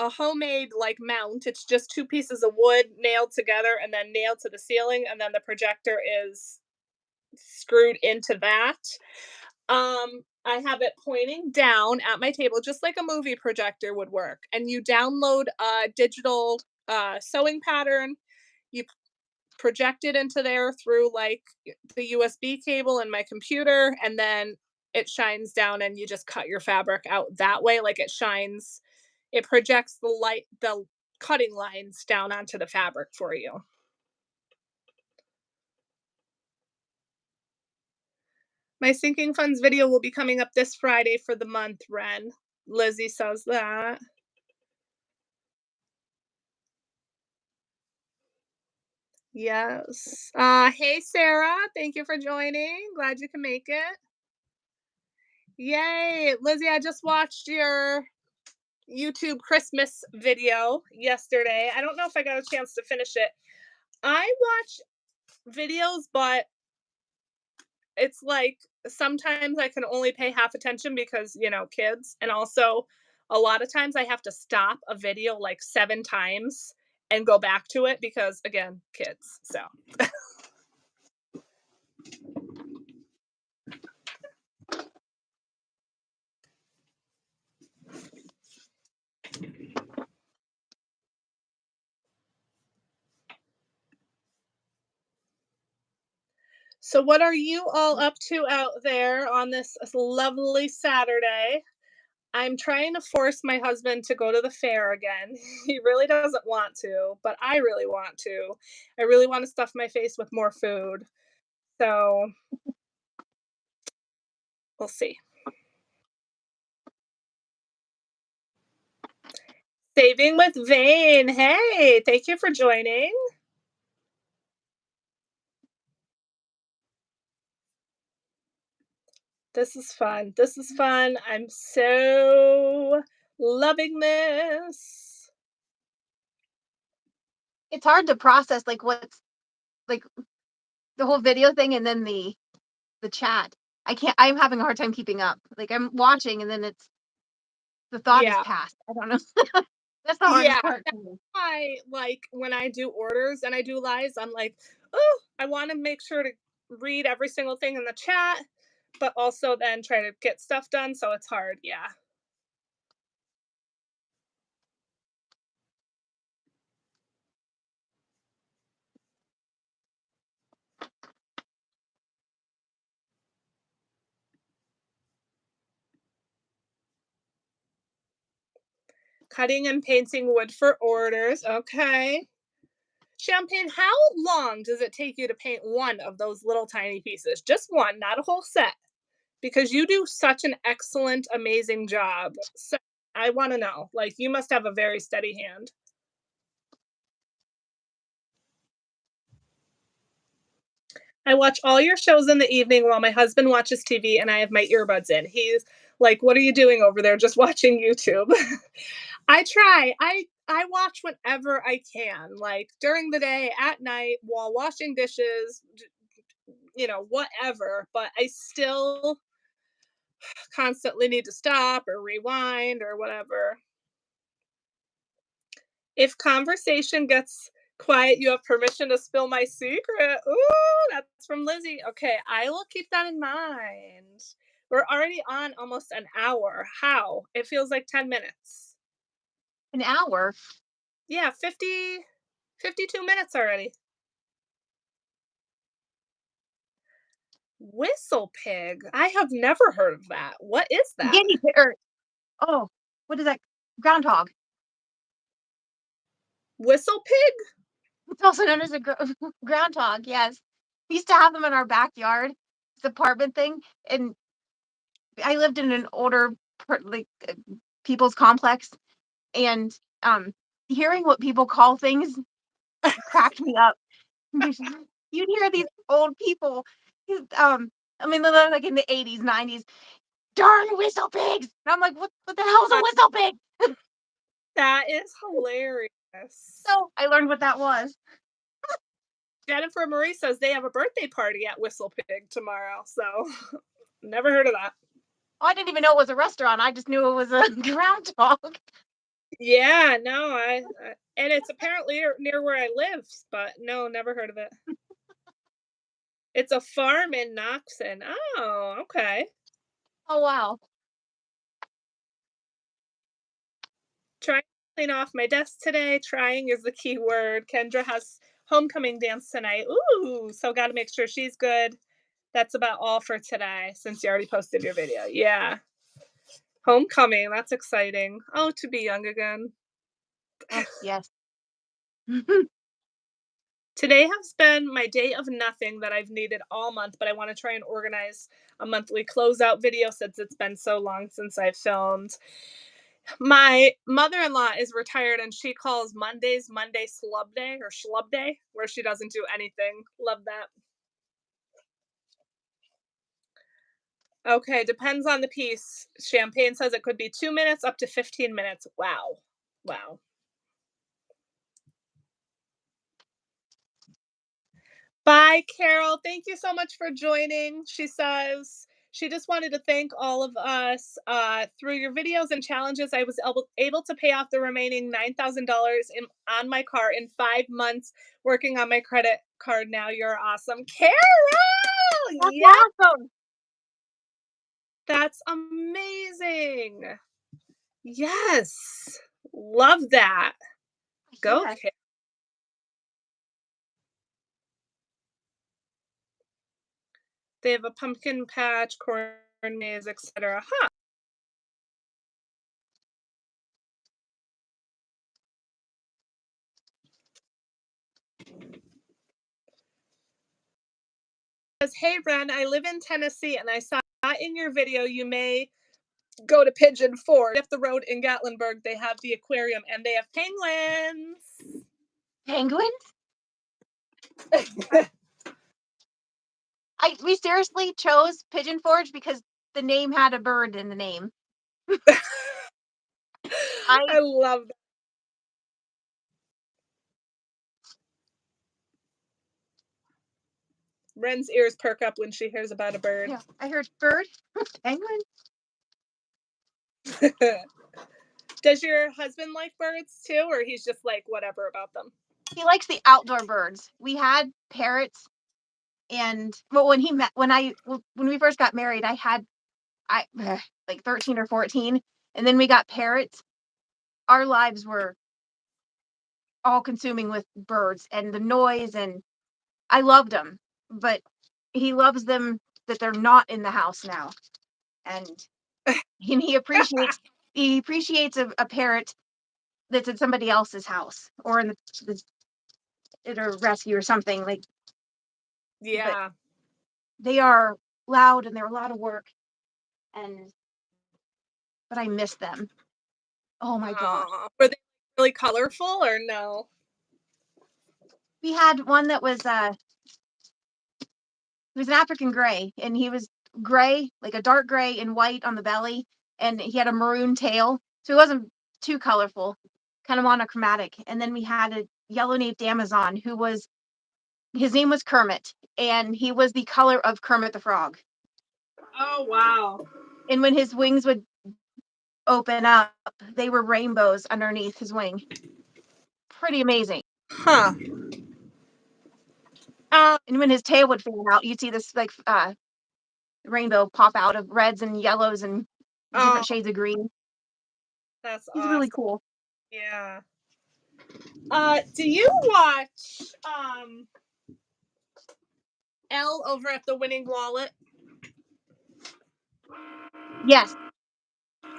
homemade like mount. It's just two pieces of wood nailed together and then nailed to the ceiling, and then the projector is screwed into that. I have it pointing down at my table, just like a movie projector would work. And you download a digital sewing pattern. You project it into there through like the USB cable in my computer, and then it shines down and you just cut your fabric out that way. Like it projects the cutting lines down onto the fabric for you. My sinking funds video will be coming up this Friday for the month, Wren. Lizzie says that. Yes. Hey Sarah, thank you for joining. Glad you can make it. Yay, Lizzie, I just watched your YouTube Christmas video yesterday. I don't know if I got a chance to finish it. I watch videos, but it's like sometimes I can only pay half attention because, kids. And also, a lot of times I have to stop a video like 7 times and go back to it because, again, kids. So, so what are you all up to out there on this lovely Saturday? I'm trying to force my husband to go to the fair again. He really doesn't want to, but I really want to. I really want to stuff my face with more food. So we'll see. Saving with Vane. Hey, thank you for joining. This is fun. This is fun. I'm so loving this.
It's hard to process, like, what's like, the whole video thing and then the chat. I'm having a hard time keeping up. Like, I'm watching and then the thought is
Yeah.
past. I don't know. That's the hardest
Yeah.
part for me.
I like when I do orders and I do lives, I'm like, oh, I want to make sure to read every single thing in the chat, but also then try to get stuff done. So it's hard. Yeah. Cutting and painting wood for orders. Okay. Champagne, how long does it take you to paint one of those little tiny pieces? Just one, not a whole set. Because you do such an excellent, amazing job. So I want to know. Like, you must have a very steady hand. I watch all your shows in the evening while my husband watches TV and I have my earbuds in. He's like, "What are you doing over there? Just watching YouTube." I try. I watch whenever I can, like during the day, at night, while washing dishes, whatever, but I still constantly need to stop or rewind or whatever. If conversation gets quiet, you have permission to spill my secret. Ooh, that's from Lizzie. Okay, I will keep that in mind. We're already on almost an hour. How? It feels like 10 minutes.
An hour.
Yeah, 52 minutes already. Whistle pig. I have never heard of that. What is that?
Guinea pig or oh, what is that? Groundhog.
Whistle pig?
It's also known as a groundhog, yes. We used to have them in our backyard, this apartment thing, and I lived in an older people's complex, and hearing what people call things cracked me up. You'd hear these old people, I mean, they're like in the 80s, 90s, darn whistle pigs. And I'm like, what the hell is a
Uh,
whistle pig?
that is hilarious.
So I learned what that was.
Jennifer Marie says they have a birthday party at Whistle Pig tomorrow. So never heard of that.
Oh, I didn't even know it was a restaurant. I just knew it was a groundhog.
Yeah, no, and it's apparently near where I live, but no, never heard of it. It's a farm in Knoxon. Oh, okay.
Oh, wow.
Trying to clean off my desk today. Trying is the key word. Kendra has homecoming dance tonight. Ooh, so got to make sure she's good. That's about all for today since you already posted your video. Yeah. Homecoming. That's exciting. Oh, to be young again.
Oh, yes.
Today has been my day of nothing that I've needed all month, but I want to try and organize a monthly closeout video since it's been so long since I've filmed. My mother-in-law is retired and she calls Mondays Monday Slub Day or Schlub Day, where she doesn't do anything. Love that. Okay, depends on the piece. Champagne says it could be 2 minutes up to 15 minutes. Wow. Wow. Bye, Carol. Thank you so much for joining. She says she just wanted to thank all of us. Through your videos and challenges, I was able to pay off the remaining $9,000 on my car in 5 months working on my credit card now. You're awesome. Carol!
That's
Yeah,
awesome.
that's amazing. Yes. Love that. Go,
Yes.
Carol. They have a pumpkin patch, corn maze, etc. Huh. Says, "Hey Wren, I live in Tennessee and I saw in your video you may go to Pigeon Forge. Up the road in Gatlinburg, they have the aquarium and they have penguins."
Penguins? We seriously chose Pigeon Forge because the name had a bird in the name. I
I love that. Wren's ears perk up when she hears about a bird.
yeah, I heard bird, penguin.
Does your husband like birds too, or he's just like whatever about them?
He likes the outdoor birds. We had parrots, and well, when we first got married, I like 13 or 14, and then we got parrots. Our lives were all consuming with birds and the noise, and I loved them, but he loves them that they're not in the house now, and he appreciates a parrot that's in somebody else's house or in at a rescue or something like. But
Yeah.
they are loud and they're a lot of work, and but I miss them. Oh my gosh.
Were they really colorful or no?
We had one that was he was an African gray, and he was gray, like a dark gray and white on the belly, and he had a maroon tail, so he wasn't too colorful, kind of monochromatic. And then we had a yellow-naped Amazon who was his name was Kermit, and he was the color of Kermit the Frog.
Oh wow.
And when his wings would open up, they were rainbows underneath his wing. Pretty amazing.
Huh. Um,
And when his tail would fan out, you'd see this like rainbow pop out of reds and yellows and
oh,
different shades of green.
that's
He's really
awesome.
cool.
Yeah. Do you watch Elle over at the Winning Wallet?
Yes.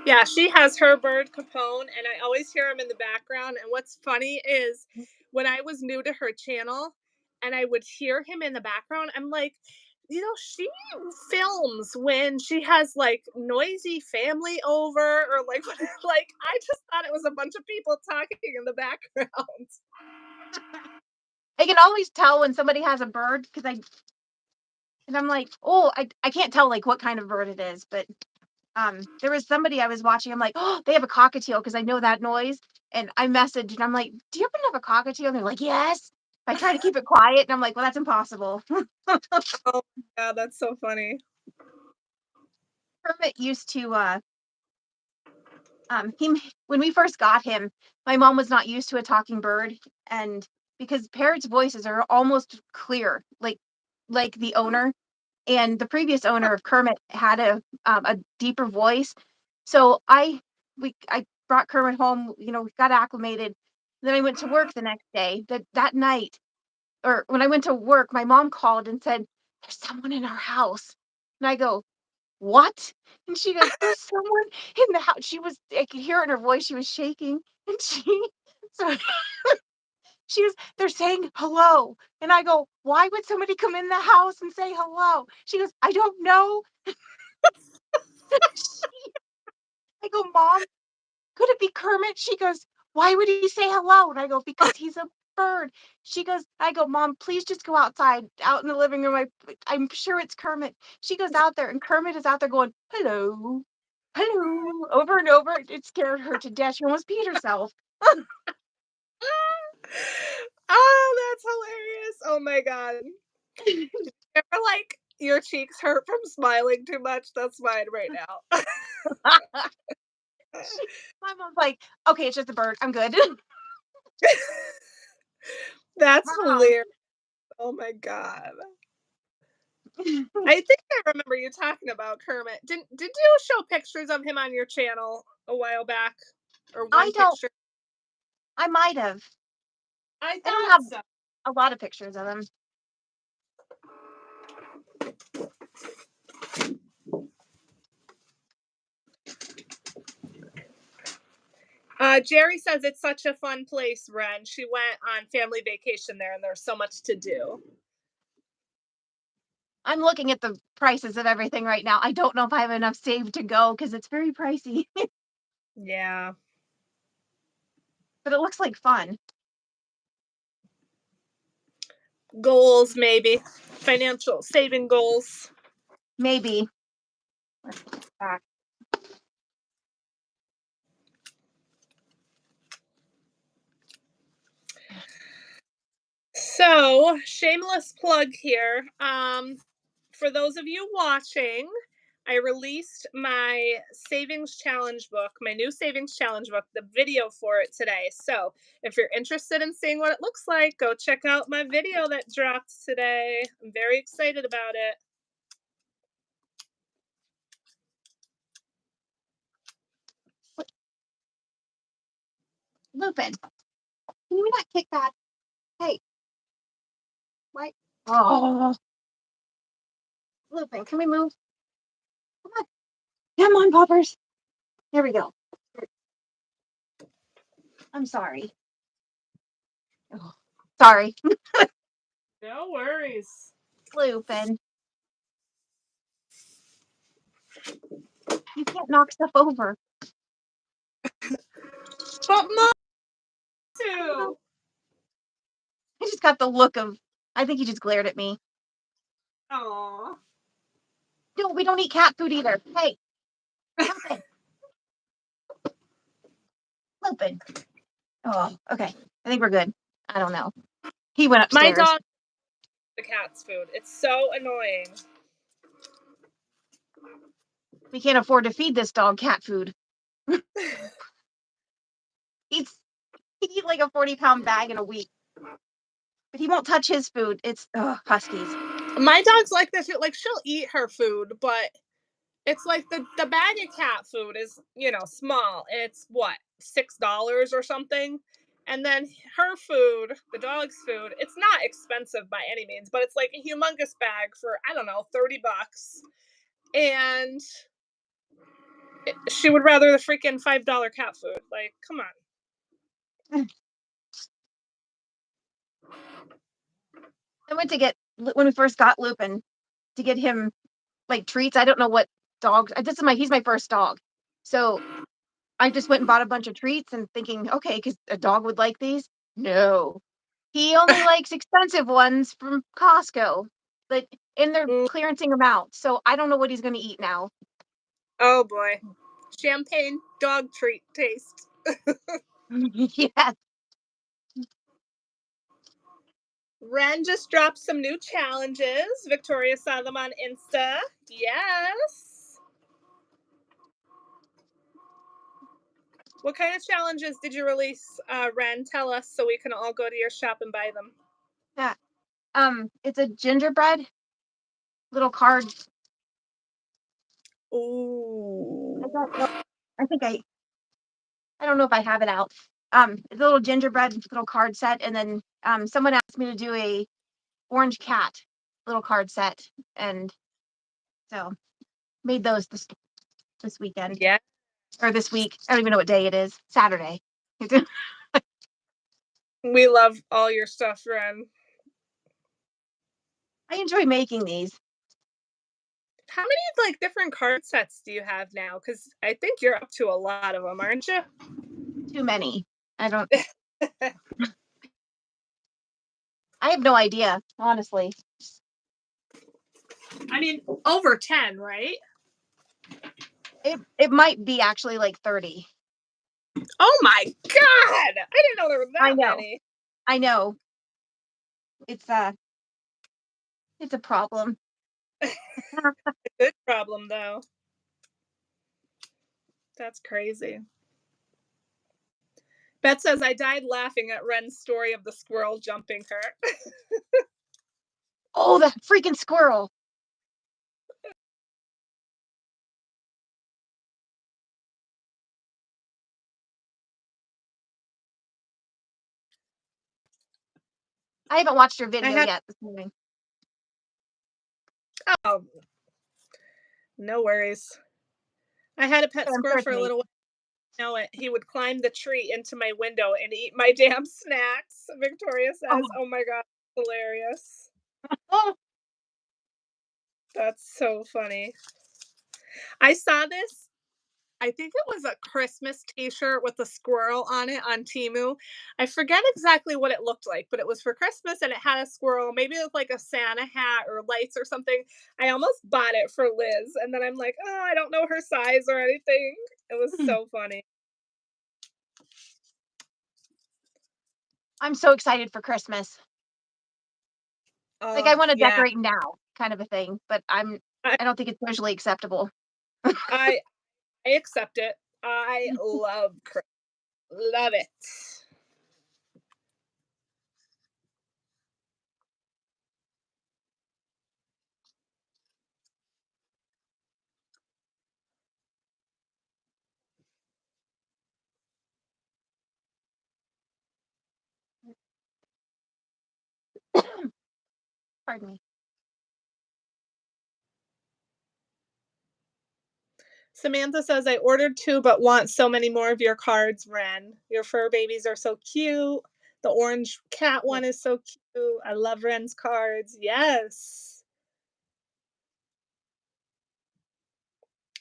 Yeah, she has her bird Capone, and I always hear him in the background. And what's funny is when I was new to her channel and I would hear him in the background, I'm like, she films when she has like noisy family over or like, like I just thought it was a bunch of people talking in the background.
I can always tell when somebody has a bird because I'm like, oh, I can't tell like what kind of bird it is, but there was somebody I was watching. I'm like, oh, they have a cockatiel because I know that noise. And I messaged and I'm like, do you happen to have a cockatiel? And they're like, yes. I try to keep it quiet, and I'm like, well, that's impossible.
Oh, yeah, that's so funny.
Kermit used to he when we first got him, my mom was not used to a talking bird, and because parrots' voices are almost clear, like the owner, and the previous owner of Kermit had a deeper voice. So I brought Kermit home, we got acclimated. Then I went to work the next day. That night, or when I went to work, my mom called and said, "There's someone in our house." And I go, "What?" And she goes, "There's someone in the house." I could hear it in her voice, she was shaking. And so they're saying hello. And I go, "Why would somebody come in the house and say hello?" She goes, "I don't know." I go, "Mom, could it be Kermit?" She goes, "Why would he say hello?" And I go, "Because he's a bird." I go, "Mom, please just go outside, out in the living room. I'm sure it's Kermit." She goes out there, and Kermit is out there going, "Hello, hello," over and over. It scared her to death. She almost peed herself.
Oh, that's hilarious. Oh my god. Ever like your cheeks hurt from smiling too much? That's mine right now.
My mom's like, "Okay, it's just a bird. I'm good."
That's
Mom.
hilarious. Oh my god. I think I remember you talking about Kermit. Did you show pictures of him on your channel a while back? Or
I
one
don't.
picture?
I might have.
I
I don't
thought
have
so.
a lot of pictures of him.
Jerry says it's such a fun place, Wren. She went on family vacation there and there's so much to do.
I'm looking at the prices of everything right now. I don't know if I have enough saved to go because it's very pricey,
Yeah.
but it looks like fun.
Goals, maybe. Financial saving goals.
Maybe. Back.
So, shameless plug here. For those of you watching, I released my savings challenge book, my new savings challenge book, the video for it today. So, if you're interested in seeing what it looks like, go check out my video that dropped today. I'm very excited about it.
Lupin, can you not kick that? Hey, what? Oh, Lupin, can we move? Come on, Poppers. There we go. I'm sorry. Oh, sorry,
No worries.
Lupin. You can't knock stuff over.
But mom too.
I just got the look of. I think he just glared at me.
Aww.
No, we don't eat cat food either. Hey, Lupin. Lupin. Oh, okay. I think we're good. I don't know. He went
My
upstairs.
dog the cat's food. It's so annoying.
We can't afford to feed this dog cat food. He eat like a 40-pound bag in a week. But he won't touch his food. It's huskies.
My dog's like this. Like she'll eat her food, but it's like the bag of cat food is, small. It's what, $6 or something. And then her food, the dog's food, it's not expensive by any means, but it's like a humongous bag for, I don't know, $30. And she would rather the freaking $5 cat food. Like, come on.
I went to get, when we first got Lupin, to get him like treats. I don't know what dogs. He's my first dog. So I just went and bought a bunch of treats and thinking, okay, because a dog would like these. No, he only likes expensive ones from Costco. Like, and they're clearancing them out. So I don't know what he's going to eat now.
Oh boy. Champagne dog treat taste.
Yes.
Wren just dropped some new challenges. Victoria saw them on Insta. Yes. What kind of challenges did you release, Wren? Tell us so we can all go to your shop and buy them.
Yeah. It's a gingerbread little card.
Ooh.
I don't know. I don't know if I have it out. It's a little gingerbread little card set, and then someone asked me to do a orange cat little card set, and so made those this weekend.
Yeah.
Or this week. I don't even know what day it is. Saturday.
We love all your stuff, Wren.
I enjoy making these.
How many different card sets do you have now? Because I think you're up to a lot of them, aren't you?
Too many. I don't. I have no idea, honestly.
I mean, over 10, right?
It might be actually like 30.
Oh my god! I didn't know there were that many.
I know. It's a problem.
A good problem, though. That's crazy. Beth says, I died laughing at Wren's story of the squirrel jumping her.
Oh, that freaking squirrel. I haven't watched your video yet this morning.
Oh, no worries. I had a pet squirrel for a little while. Know it. He would climb the tree into my window and eat my damn snacks. Victoria says, "Oh my god, hilarious." That's so funny. I saw this. I think it was a Christmas t-shirt with a squirrel on it on Temu. I forget exactly what it looked like, but it was for Christmas and it had a squirrel. Maybe it was like a Santa hat or lights or something. I almost bought it for Liz, and then I'm like, "Oh, I don't know her size or anything." It was so funny.
I'm so excited for Christmas. Like,
Oh,
I wanna
yeah.
decorate now kind of a thing, but
I
I don't think it's socially acceptable.
I I accept it. I love love it.
Pardon me.
Samantha says, I ordered two, but want so many more of your cards, Wren. Your fur babies are so cute. The orange cat
Yeah.
one is so cute. I love Wren's cards. Yes.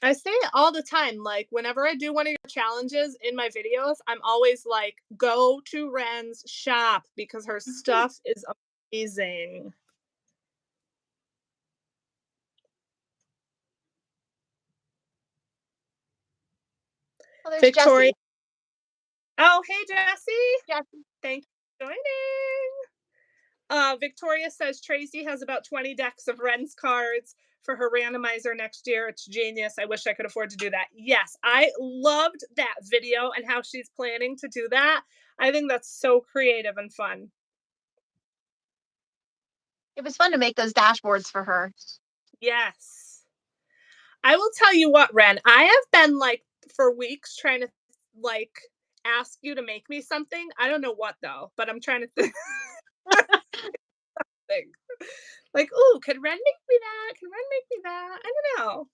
I say it all the time. Like, whenever I do one of your challenges in my videos, I'm always like, go to Wren's shop because her stuff is amazing.
Oh, there's
Victoria.
Jessie.
Oh, hey, Jessie.
Jessie.
Thank you for joining. Victoria says Tracy has about 20 decks of Wren's cards for her randomizer next year. It's genius. I wish I could afford to do that. Yes, I loved that video and how she's planning to do that. I think that's so creative and fun.
It was fun to make those dashboards for her.
Yes. I will tell you what, Wren, I have been like for weeks trying to like ask you to make me something. I don't know what though, but I'm trying to think. Like, ooh, could Wren make me that? Can Wren make me that? I don't know.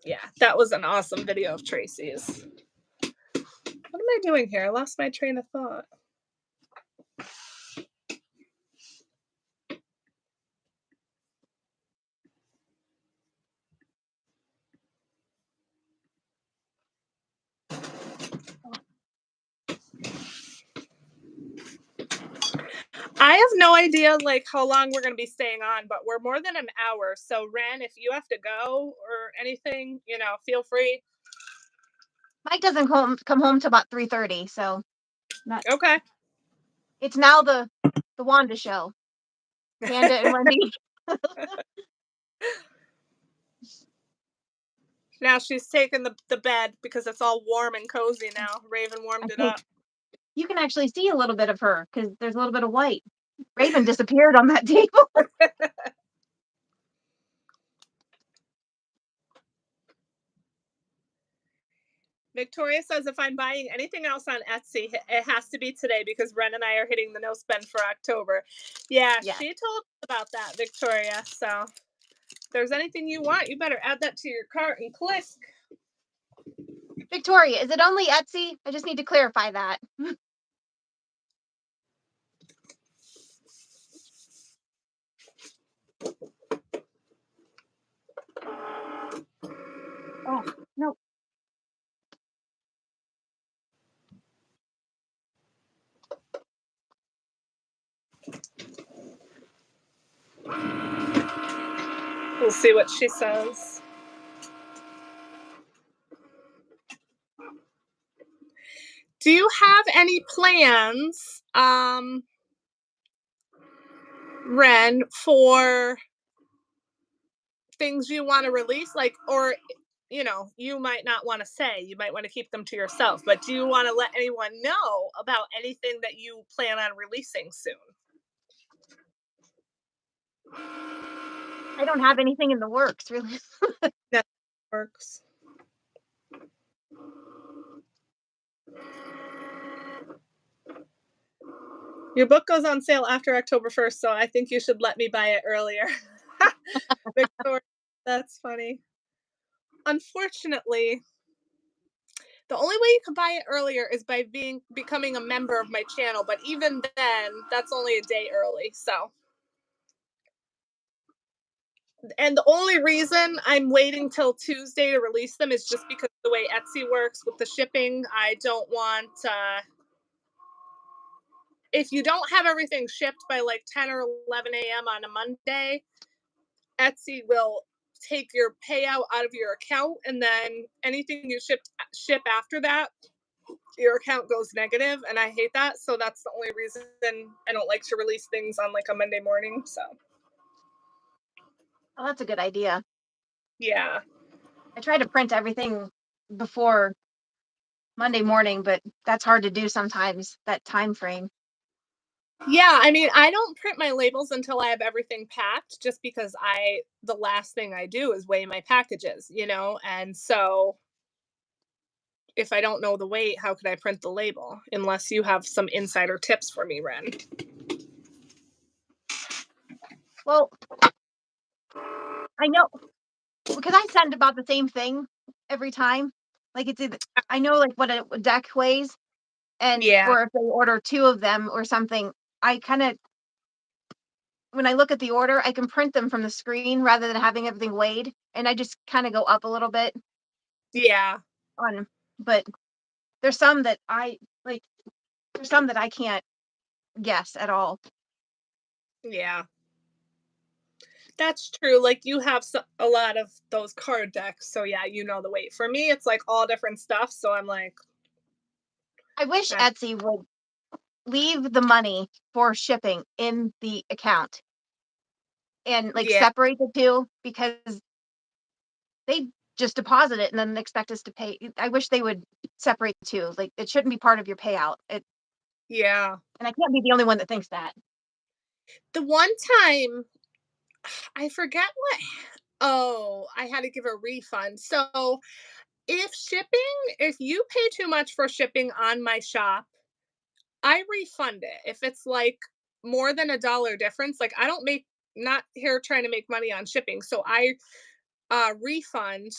Yeah, that was an awesome video of Tracy's. What am I doing here? I lost my train of thought. I have no idea like how long we're gonna be staying on, but we're more than an hour. So Wren, if you have to go or anything, feel free.
Mike doesn't come home till about 3:30, so not
Okay.
it's now the Wanda show. Panda and Wrendy.
Now she's taken the bed because it's all warm and cozy now. Raven
I
warmed it
think
up.
you can actually see a little bit of her because there's a little bit of white. Raven disappeared on that table.
Victoria says if I'm buying anything else on Etsy, it has to be today because Wren and I are hitting the no spend for October. Yeah,
Yeah.
she told us about that, Victoria. So if there's anything you want, you better add that to your cart and click.
Victoria, is it only Etsy? I just need to clarify that. Oh, no.
We'll see what she says. Do you have any plans, Wren, for things you want to release? Like, or, you might not want to say, you might want to keep them to yourself, but do you want to let anyone know about anything that you plan on releasing soon?
I don't have anything in the works, really.
That works. Your book goes on sale after October 1st, so I think you should let me buy it earlier. Victoria, that's funny. Unfortunately, the only way you can buy it earlier is by becoming a member of my channel, but even then, that's only a day early. So And the only reason I'm waiting till Tuesday to release them is just because the way Etsy works with the shipping. I don't want if you don't have everything shipped by like 10 or 11 a.m. on a Monday, Etsy will take your payout out of your account, and then anything you ship after that, your account goes negative, and I hate that. So that's the only reason I don't like to release things on like a Monday morning. So
Oh, that's a good idea.
yeah.
I try to print everything before Monday morning, but that's hard to do sometimes, that time frame.
Yeah, I mean, I don't print my labels until I have everything packed just because the last thing I do is weigh my packages, And so if I don't know the weight, how could I print the label unless you have some insider tips for me, Wren?
Well, I know because I send about the same thing every time. Like it's either, I know like what a deck weighs, and
Yeah.
or if they order two of them or something, I kind of when I look at the order, I can print them from the screen rather than having everything weighed, and I just kind of go up a little bit
Yeah.
on. But there's some that I like. There's some that I can't guess at all.
Yeah. That's true. Like you have a lot of those card decks. So yeah, you know the weight. For me, it's like all different stuff. So I'm like,
I wish
I,
Etsy would leave the money for shipping in the account and like
yeah,
separate the two because they just deposit it and then expect us to pay. I wish they would separate the two. Like it shouldn't be part of your payout.
yeah.
And I can't be the only one that thinks that.
The one time I forget what, oh, I had to give a refund. So if you pay too much for shipping on my shop, I refund it. If it's like more than $1 difference, like I don't make, not here trying to make money on shipping. So I refund,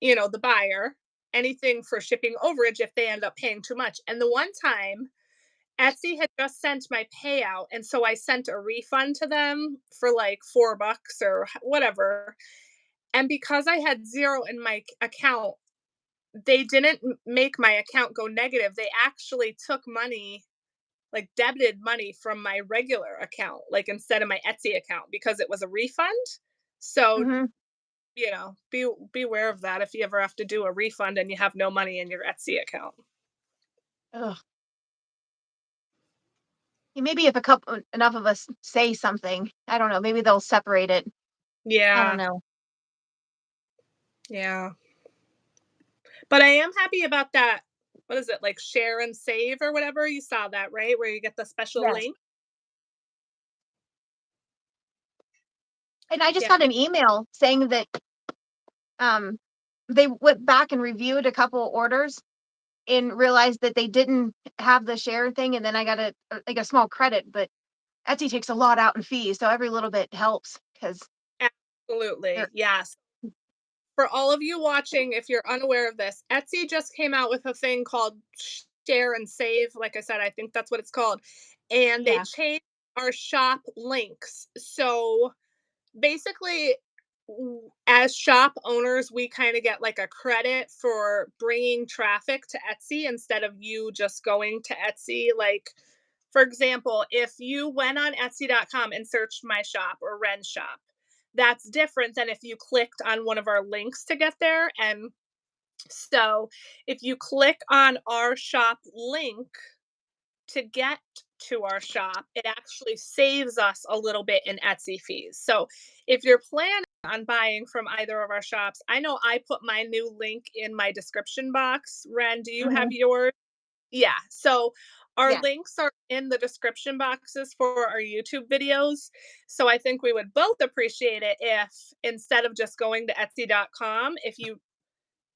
the buyer anything for shipping overage if they end up paying too much. And the one time Etsy had just sent my payout, and so I sent a refund to them for like $4 or whatever. And because I had zero in my account, they didn't make my account go negative. They actually took money, like debited money from my regular account, like instead of my Etsy account because it was a refund. So,
Hmm.
beware of that if you ever have to do a refund and you have no money in your Etsy account.
Ugh. Maybe if a couple enough of us say something, I don't know. Maybe they'll separate it. I don't
Yeah.
know.
Yeah. But I am happy about that. What is it, like share and save or whatever? You saw that, right? Where you get the special
Yes.
link.
And I just
Yeah.
got an email saying that um they went back and reviewed a couple orders and realized that they didn't have the share thing, and then I got like a small credit, but Etsy takes a lot out in fees, so every little bit helps because
Absolutely.
they're
Yes. For all of you watching, if you're unaware of this, Etsy just came out with a thing called share and save. Like I said, I think that's what it's called. And they
yeah.
changed our shop links. So basically, as shop owners, we kind of get like a credit for bringing traffic to Etsy instead of you just going to Etsy. Like, for example, if you went on Etsy.com and searched my shop or Wren shop, that's different than if you clicked on one of our links to get there. And so if you click on our shop link to get to our shop, it actually saves us a little bit in Etsy fees. So if you're planning on buying from either of our shops, I know I put my new link in my description box. Ren, do you have
Hmm.
yours? Yeah. So our
Yeah.
links are in the description boxes for our YouTube videos. So I think we would both appreciate it if instead of just going to Etsy.com, if you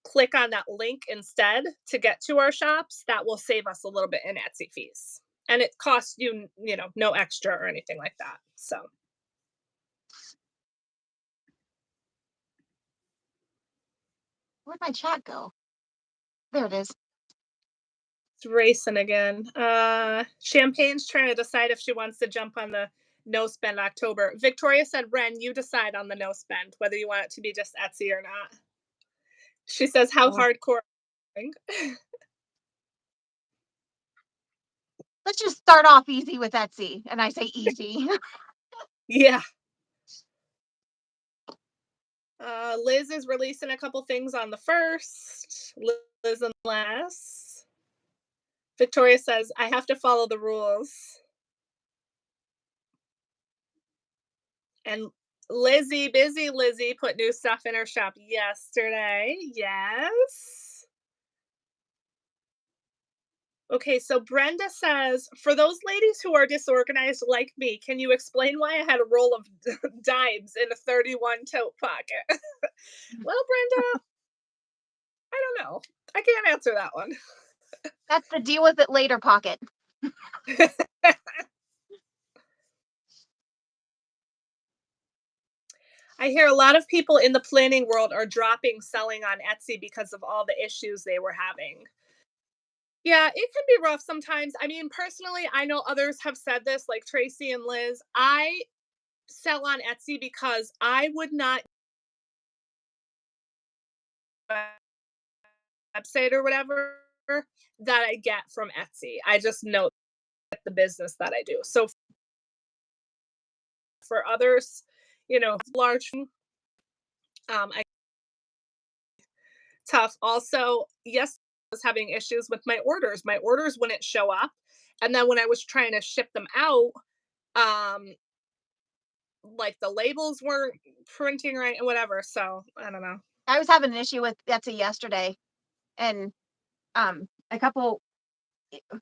click on that link instead to get to our shops, that will save us a little bit in Etsy fees. And it costs you, no extra or anything like that. So
Where'd my chat go? There it is.
it's racing again. Champagne's trying to decide if she wants to jump on the No spend October. Victoria said, Wren, you decide on the no spend, whether you want it to be just Etsy or not. She says, how
Oh,
hardcore.
let's just start off easy with Etsy. And I say easy.
Yeah. Liz is releasing a couple things on the 1st. Liz and Les. Victoria says, I have to follow the rules. And busy Lizzie, put new stuff in her shop yesterday. Yes. Okay, so Brenda says, for those ladies who are disorganized like me, can you explain why I had a roll of dimes in a 31 tote pocket? Well, Brenda, I don't know. I can't answer that one.
That's the deal with it later pocket.
I hear a lot of people in the planning world are dropping selling on Etsy because of all the issues they were having. Yeah, it can be rough sometimes. I mean, personally, I know others have said this, like Tracy and Liz. I sell on Etsy because I would not website or whatever that I get from Etsy. I just know the business that I do. So for others, large, I tough. Also, yes, I was having issues with my orders. My orders wouldn't show up, and then when I was trying to ship them out, um, like the labels weren't printing right and whatever. So I don't know.
I was having an issue with Etsy yesterday, and a couple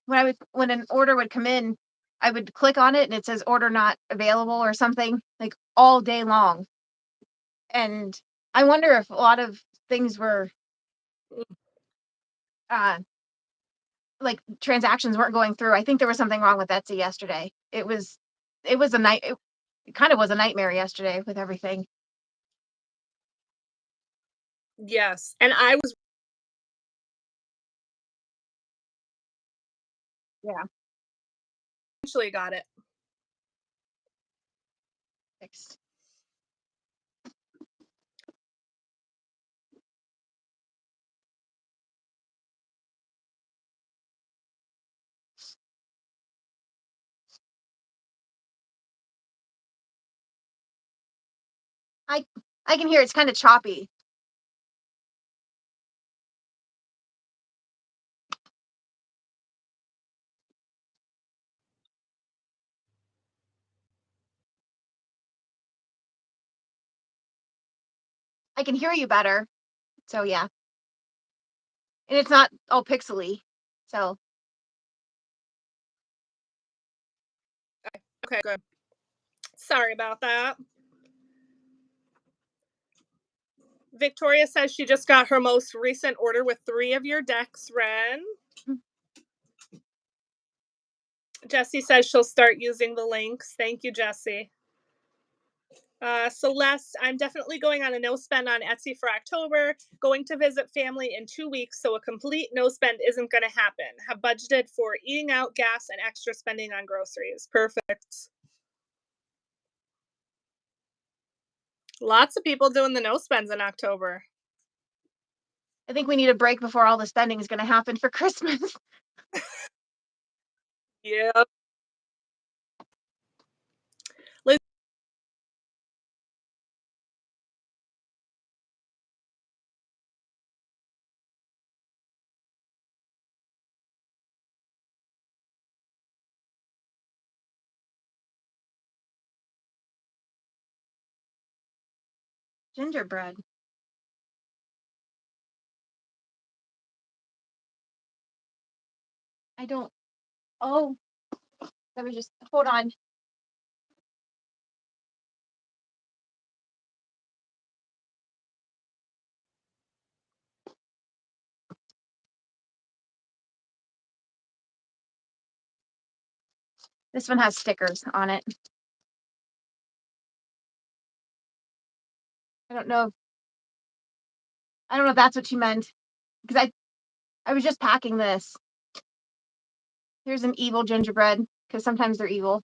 when an order would come in, I would click on it and it says order not available or something like all day long. And I wonder if a lot of things were uh like transactions weren't going through. I think there was something wrong with Etsy yesterday. It was a night it kind of was a nightmare yesterday with everything.
Yes, and I was
Yeah.
eventually got it.
Fixed. I I can hear it's kind of choppy. I can hear you better. So yeah. And it's not all pixely. So
Okay, good. Sorry about that. Victoria says she just got her most recent order with 3 of your decks, Wren. Jessie says she'll start using the links. Thank you, Jessie. Celeste, I'm definitely going on a no spend on Etsy for October. Going to visit family in 2 weeks, so a complete no spend isn't going to happen. Have budgeted for eating out, gas, and extra spending on groceries. Perfect. Lots of people doing the no spends in October.
I think we need a break before all the spending is going to happen for Christmas.
Yeah. Liz-
Gingerbread. I don't. Oh, let me just hold on. This one has stickers on it. I don't know. I don't know if that's what you meant because I was just packing this. Here's an evil gingerbread because sometimes they're evil.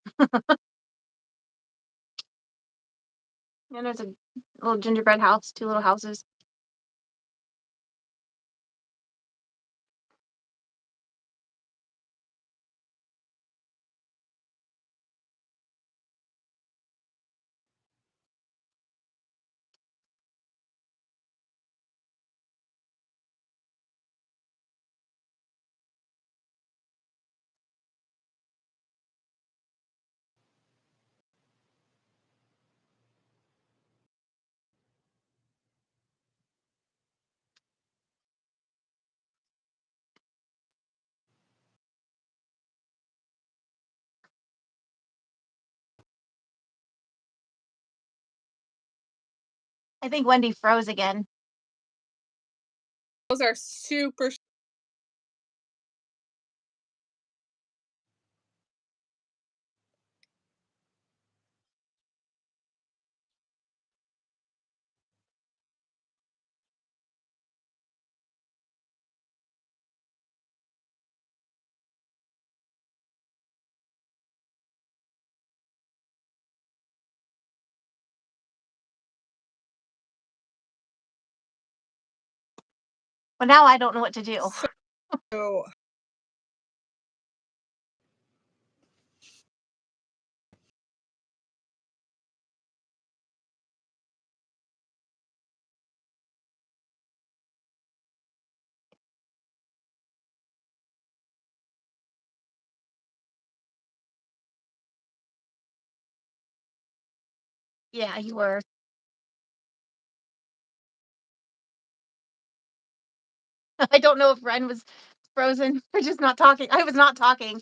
And there's a little gingerbread house, two little houses. I think Wendy froze again.
Those are super.
Well, now I don't know what to do.
So
Yeah, you were. I don't know if Wren was frozen or just not talking. I was not talking.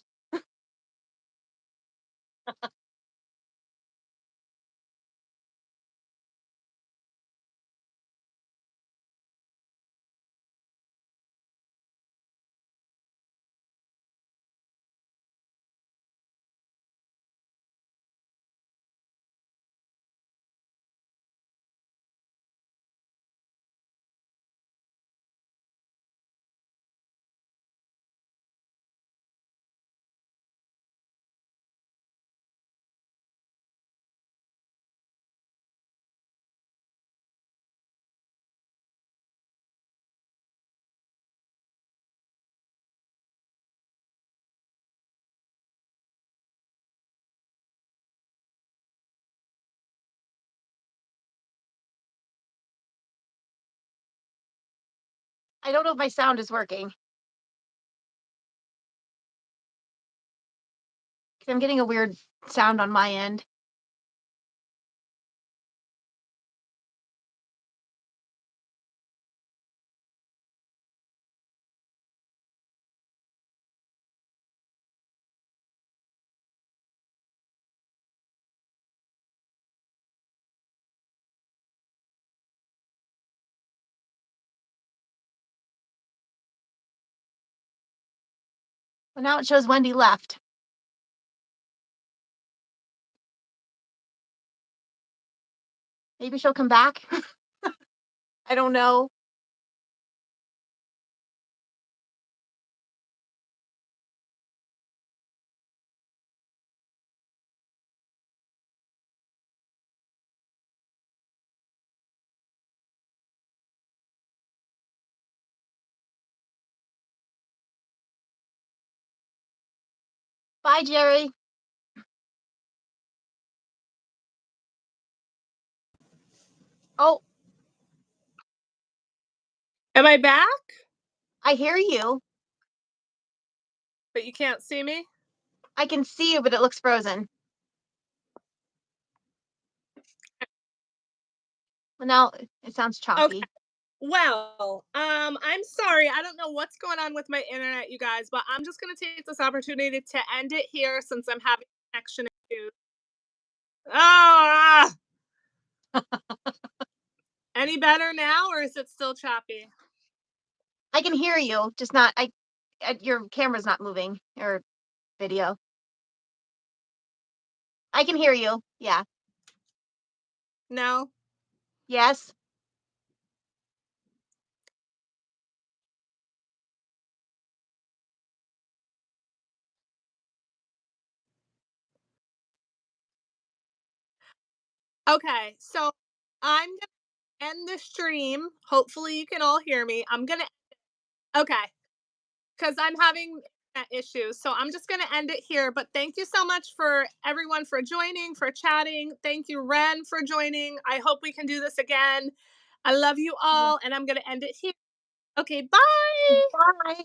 I don't know if my sound is working because I'm getting a weird sound on my end. Well, now it shows Wendy left. Maybe she'll come back. I don't know. Bye, Jerry. Oh,
am I back?
I hear you.
But you can't see me?
I can see you, but it looks frozen. Well, now it sounds
Okay.
choppy.
Well, I'm sorry. I don't know what's going on with my internet, you guys, but I'm just gonna take this opportunity to end it here since I'm having connection issues. Ah! Any better now, or is it still choppy?
I can hear you, just not. Your camera's not moving or video. I can hear you. Yeah.
No.
Yes.
Okay, so I'm gonna end the stream. Hopefully you can all hear me. Okay, because I'm having internet issues. So I'm just gonna end it here. But thank you so much for everyone for joining, for chatting. Thank you, Wren, for joining. I hope we can do this again. I love you
Yeah.
all, and I'm gonna end it here. Okay, bye.
Bye.